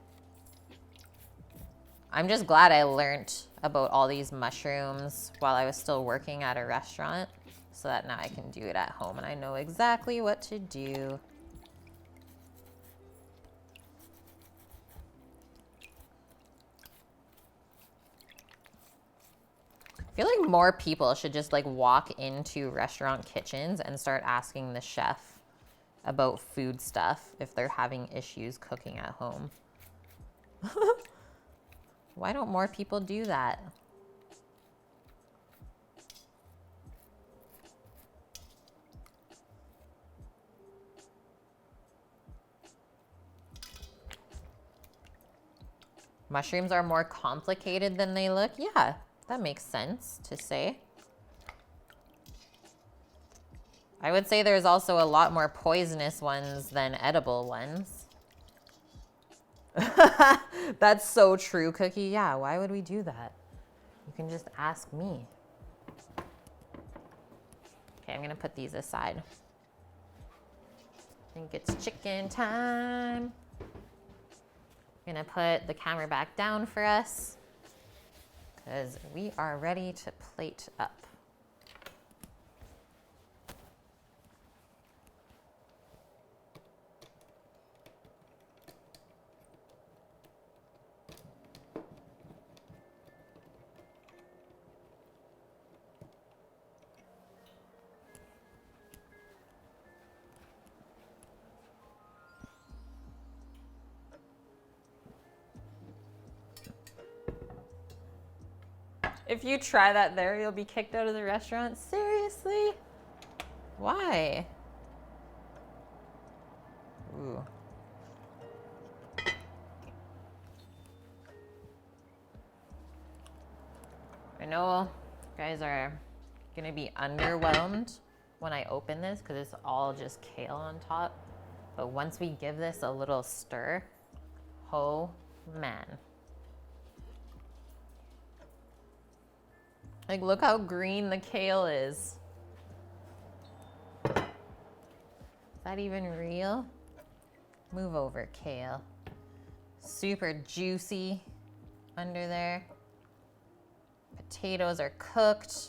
I'm just glad I learned about all these mushrooms while I was still working at a restaurant, so that now I can do it at home and I know exactly what to do. I feel like more people should just like walk into restaurant kitchens and start asking the chef about food stuff if they're having issues cooking at home. Why don't more people do that? Mushrooms are more complicated than they look. Yeah, that makes sense to say. I would say there's also a lot more poisonous ones than edible ones. That's so true, Cookie. Yeah, why would we do that? You can just ask me. Okay, I'm gonna put these aside. I think it's chicken time. I'm gonna put the camera back down for us because we are ready to plate up. If you try that there, you'll be kicked out of the restaurant. Seriously? Why? Ooh. know you guys are gonna be underwhelmed when I open this because it's all just kale on top. But once we give this a little stir, oh man. Like, look how green the kale is. Is that even real? Move over, kale. Super juicy under there. Potatoes are cooked.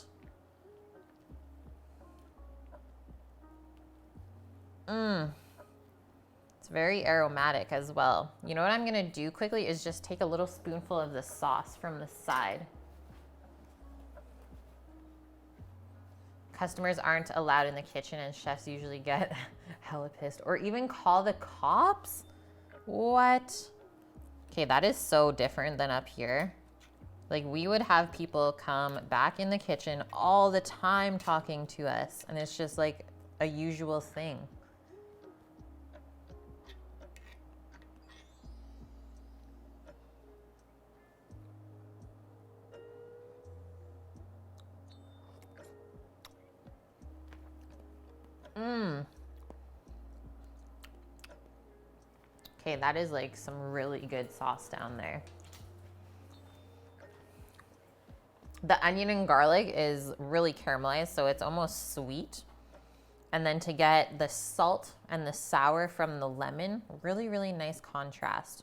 It's very aromatic as well. You know what I'm gonna do quickly is just take a little spoonful of the sauce from the side. Customers aren't allowed in the kitchen and chefs usually get hella pissed or even call the cops. What? Okay, that is so different than up here. Like, we would have people come back in the kitchen all the time talking to us, and it's just like a usual thing. Okay, that is like some really good sauce down there. The onion and garlic is really caramelized, so it's almost sweet. And then to get the salt and the sour from the lemon, really, really nice contrast.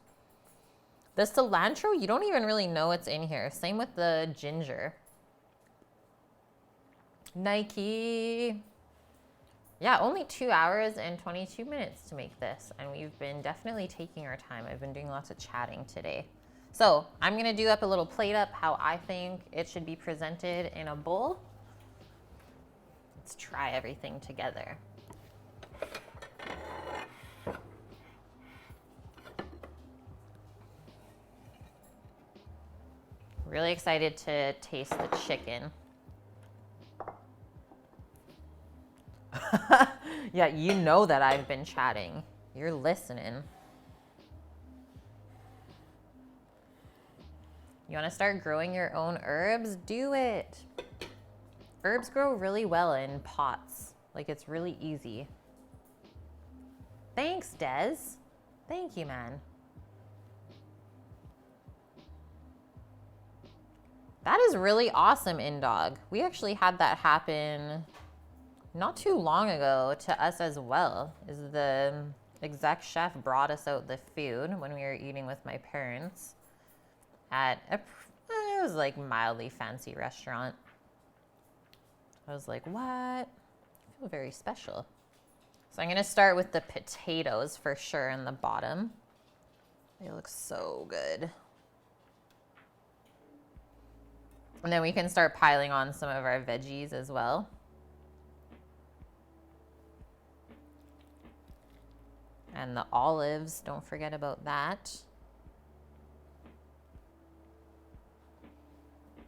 The cilantro, you don't even really know it's in here. Same with the ginger. Nike. Yeah, only 2 hours and 22 minutes to make this. And we've been definitely taking our time. I've been doing lots of chatting today. So I'm gonna do up a little plate up how I think it should be presented in a bowl. Let's try everything together. Really excited to taste the chicken. Yeah, you know that I've been chatting. You're listening. You want to start growing your own herbs? Do it. Herbs grow really well in pots. Like, it's really easy. Thanks, Des. Thank you, man. That is really awesome, InDog. We actually had that happen not too long ago to us as well. Is the exec chef brought us out the food when we were eating with my parents at it was like mildly fancy restaurant. I was like, what? I feel very special. So I'm gonna start with the potatoes for sure in the bottom. They look so good. And then we can start piling on some of our veggies as well. And the olives, don't forget about that.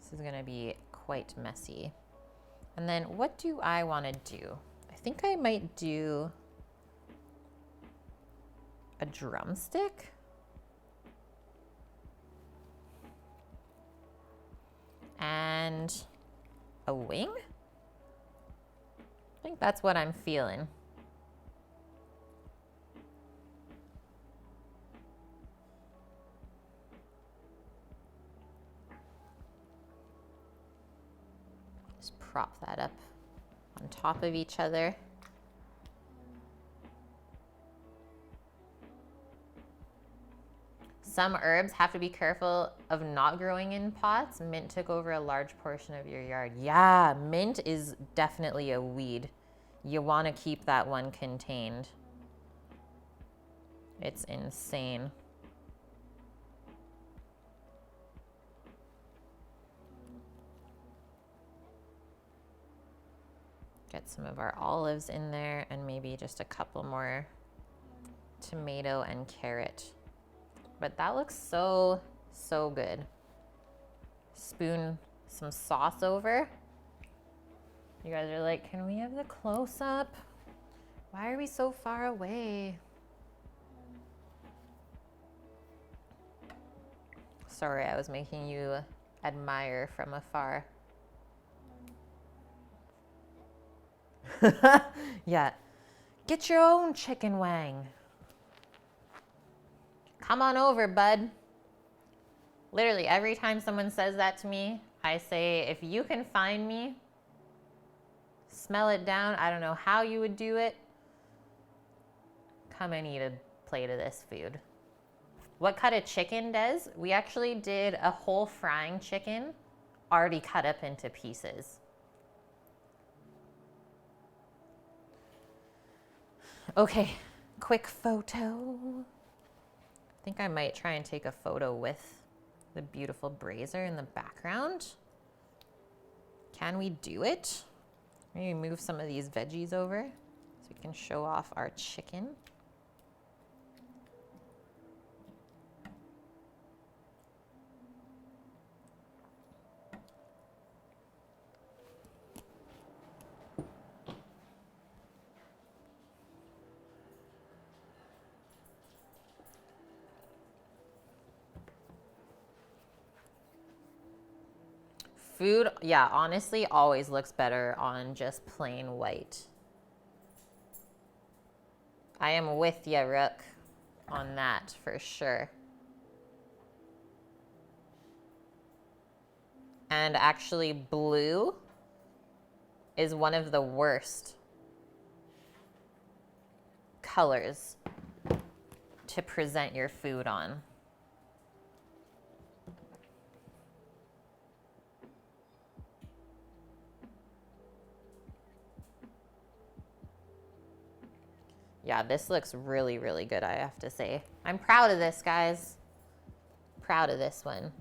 This is gonna be quite messy. And then what do I wanna do? I think I might do a drumstick. And a wing? I think that's what I'm feeling. Just prop that up on top of each other. Some herbs have to be careful of not growing in pots. Mint took over a large portion of your yard. Yeah, mint is definitely a weed. You want to keep that one contained. It's insane. Get some of our olives in there and maybe just a couple more tomato and carrot. But that looks so, so good. Spoon some sauce over. You guys are like, can we have the close-up? Why are we so far away? Sorry, I was making you admire from afar. Yeah. Get your own chicken wang. Come on over, bud. Literally, every time someone says that to me, I say, if you can find me, smell it down. I don't know how you would do it. Come and eat a plate of this food. What cut of chicken does? We actually did a whole frying chicken already cut up into pieces. Okay, quick photo. I think I might try and take a photo with the beautiful brazier in the background. Can we do it? Maybe move some of these veggies over so we can show off our chicken. Food, yeah, honestly, always looks better on just plain white. I am with ya, Rook, on that for sure. And actually, blue is one of the worst colors to present your food on. Yeah, this looks really, really good, I have to say. I'm proud of this, guys. Proud of this one.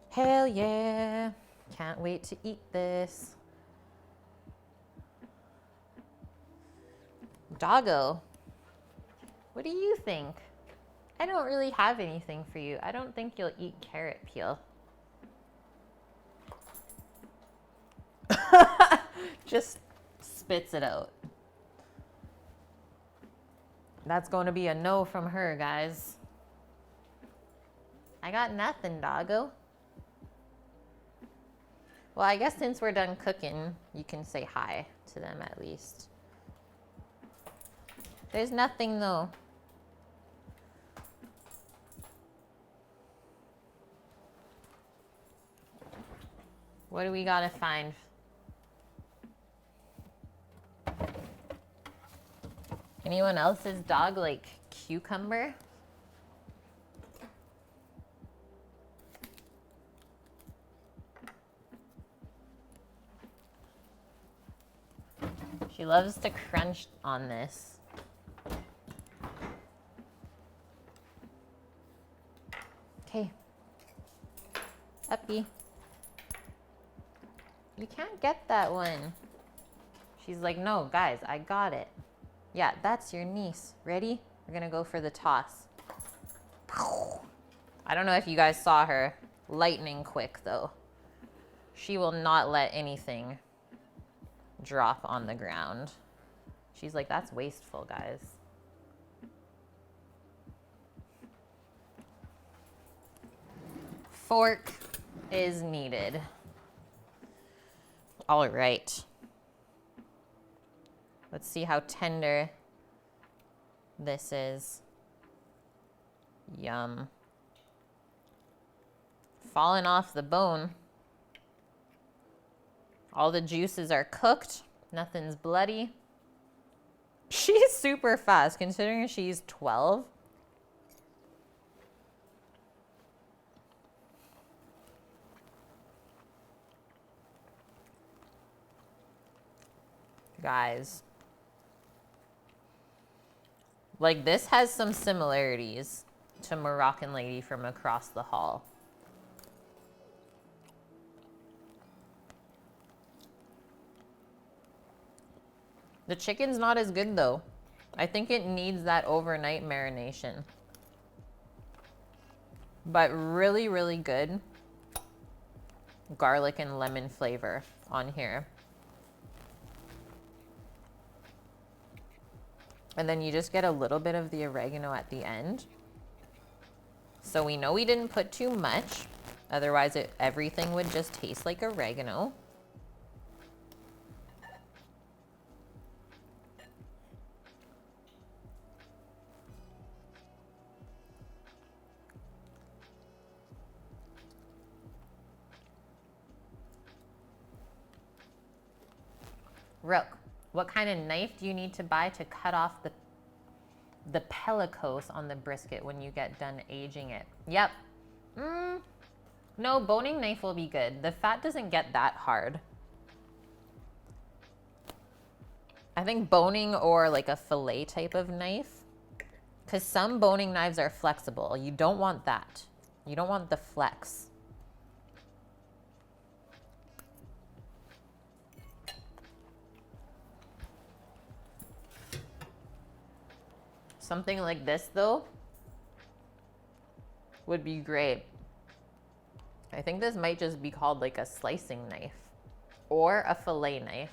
Hell yeah. Can't wait to eat this. Doggo, what do you think? I don't really have anything for you. I don't think you'll eat carrot peel. Just spits it out. That's going to be a no from her, guys. I got nothing, doggo. Well, I guess since we're done cooking, you can say hi to them at least. There's nothing though. What do we gotta find? Anyone else's dog like cucumber? She loves to crunch on this. Okay. Uppy. You can't get that one. She's like, no, guys, I got it. Yeah, that's your niece. Ready? We're gonna go for the toss. I don't know if you guys saw her. Lightning quick, though. She will not let anything drop on the ground. She's like, that's wasteful, guys. Fork is needed. All right. Let's see how tender this is. Yum. Falling off the bone. All the juices are cooked. Nothing's bloody. She's super fast considering she's 12. Guys. Like, this has some similarities to Moroccan Lady from across the hall. The chicken's not as good though. I think it needs that overnight marination. But really, really good garlic and lemon flavor on here. And then you just get a little bit of the oregano at the end. So we know we didn't put too much. Otherwise, everything would just taste like oregano. Rook, what kind of knife do you need to buy to cut off the pellicose on the brisket when you get done aging it? Yep. No, boning knife will be good. The fat doesn't get that hard. I think boning or like a fillet type of knife, because some boning knives are flexible. You don't want that. You don't want the flex. Something like this though would be great. I think this might just be called like a slicing knife or a fillet knife.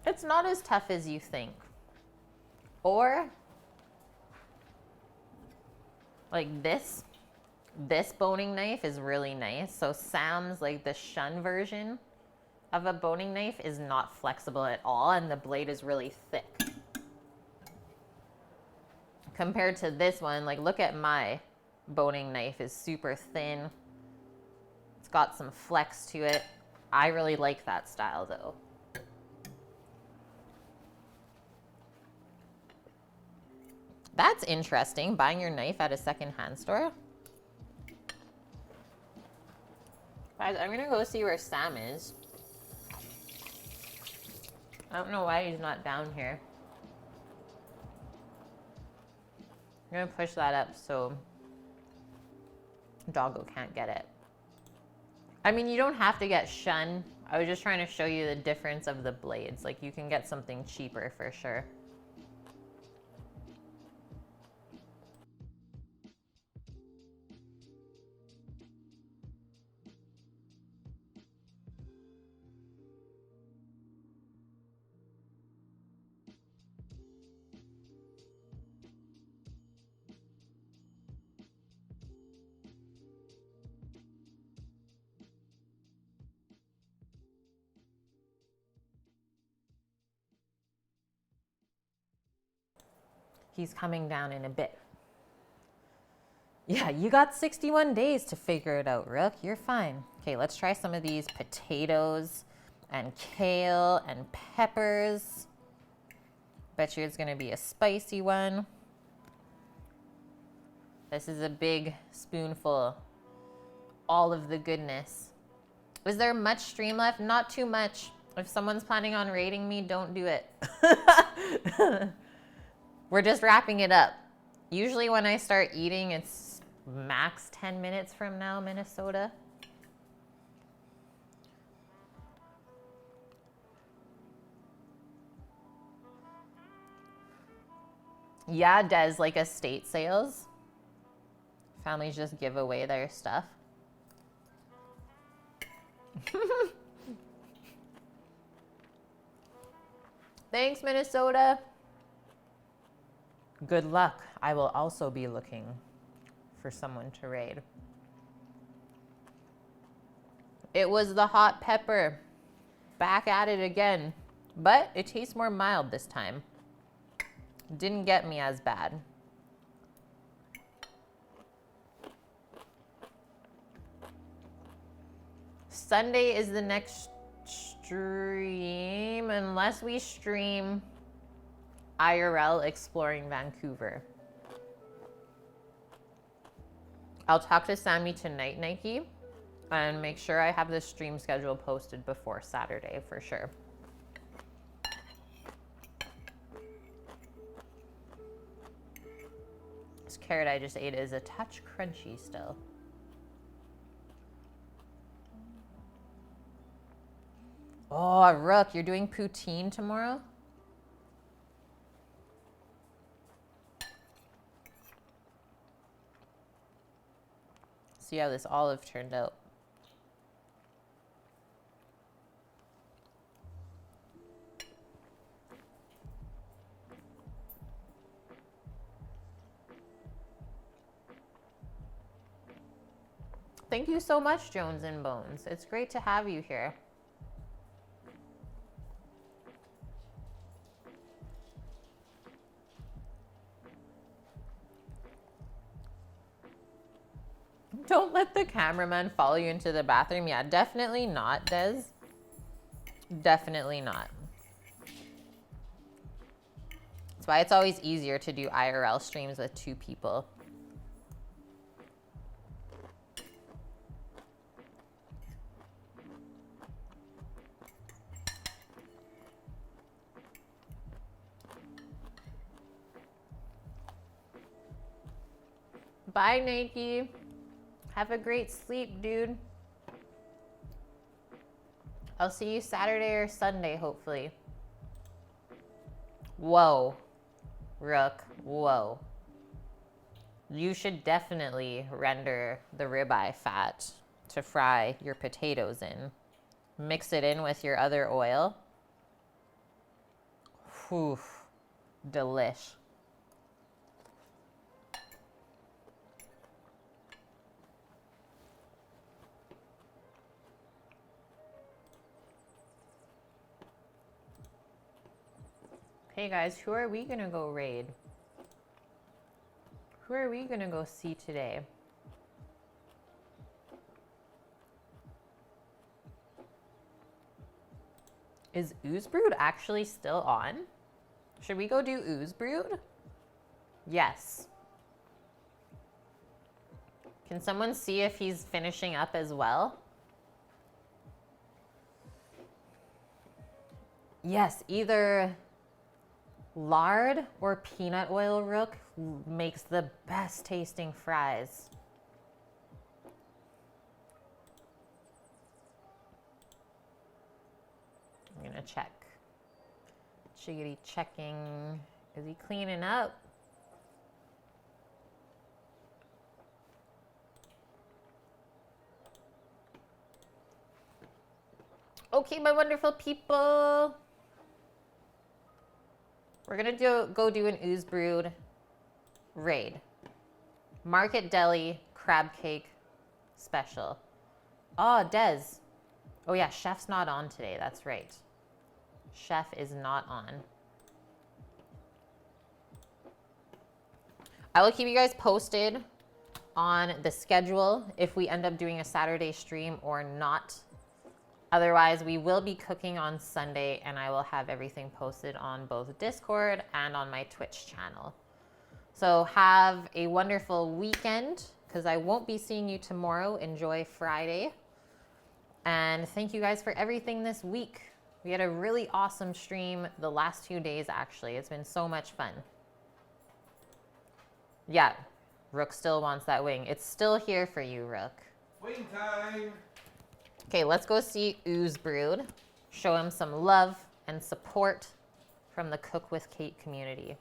It's not as tough as you think. Or like this boning knife is really nice. So Sam's, like the Shun version of a boning knife, is not flexible at all, and the blade is really thick. Compared to this one, like look at my boning knife, is super thin. It's got some flex to it. I really like that style though. That's interesting, buying your knife at a secondhand store. Guys, I'm gonna go see where Sam is. I don't know why he's not down here. I'm gonna push that up so Doggo can't get it. I mean, you don't have to get Shun. I was just trying to show you the difference of the blades. Like, you can get something cheaper for sure. He's coming down in a bit. Yeah, you got 61 days to figure it out, Rook. You're fine. Okay, let's try some of these potatoes and kale and peppers. Bet you it's gonna be a spicy one. This is a big spoonful. All of the goodness. Is there much stream left? Not too much. If someone's planning on raiding me, don't do it. We're just wrapping it up. Usually when I start eating, it's max 10 minutes from now, Minnesota. Yeah, Des, like estate sales. Families just give away their stuff. Thanks, Minnesota. Good luck. I will also be looking for someone to raid. It was the hot pepper. Back at it again. But it tastes more mild this time. Didn't get me as bad. Sunday is the next stream, unless we stream IRL exploring Vancouver. I'll talk to Sammy tonight, Nike, and make sure I have the stream schedule posted before Saturday for sure. This carrot I just ate is a touch crunchy still. Oh, Rook, you're doing poutine tomorrow? See how this olive turned out. Thank you so much, Jones and Bones. It's great to have you here. Don't let the cameraman follow you into the bathroom. Yeah, definitely not, Des. Definitely not. That's why it's always easier to do IRL streams with 2 people. Bye, Nikki. Have a great sleep, dude. I'll see you Saturday or Sunday, hopefully. Whoa, Rook, whoa. You should definitely render the ribeye fat to fry your potatoes in. Mix it in with your other oil. Whew, delish. Hey guys, who are we gonna go raid? Who are we gonna go see today? Is Ooze Brood actually still on? Should we go do Ooze Brood? Yes. Can someone see if he's finishing up as well? Yes, either lard or peanut oil, Rook, makes the best tasting fries. I'm gonna check. Chiggity checking. Is he cleaning up? Okay, my wonderful people. We're gonna go do an Ooze Brood raid. Market Deli crab cake special. Oh, Des. Oh yeah, Chef's not on today. That's right. Chef is not on. I will keep you guys posted on the schedule if we end up doing a Saturday stream or not. Otherwise, we will be cooking on Sunday, and I will have everything posted on both Discord and on my Twitch channel. So have a wonderful weekend, because I won't be seeing you tomorrow. Enjoy Friday. And thank you guys for everything this week. We had a really awesome stream the last 2 days, actually. It's been so much fun. Yeah, Rook still wants that wing. It's still here for you, Rook. Wing time! Okay, let's go see Ooze Brood. Show him some love and support from the Cook with Kate community.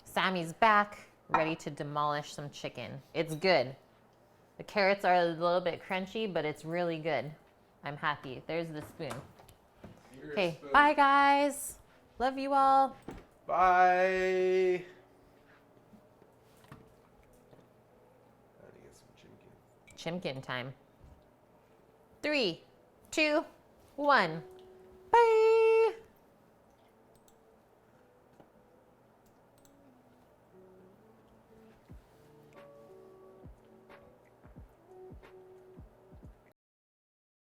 Sammy's back, ready to demolish some chicken. It's good. The carrots are a little bit crunchy, but it's really good. I'm happy. There's the spoon. Okay, bye guys. Love you all. Bye! I need to get some chimkin. Chimkin time. 3, 2, 1.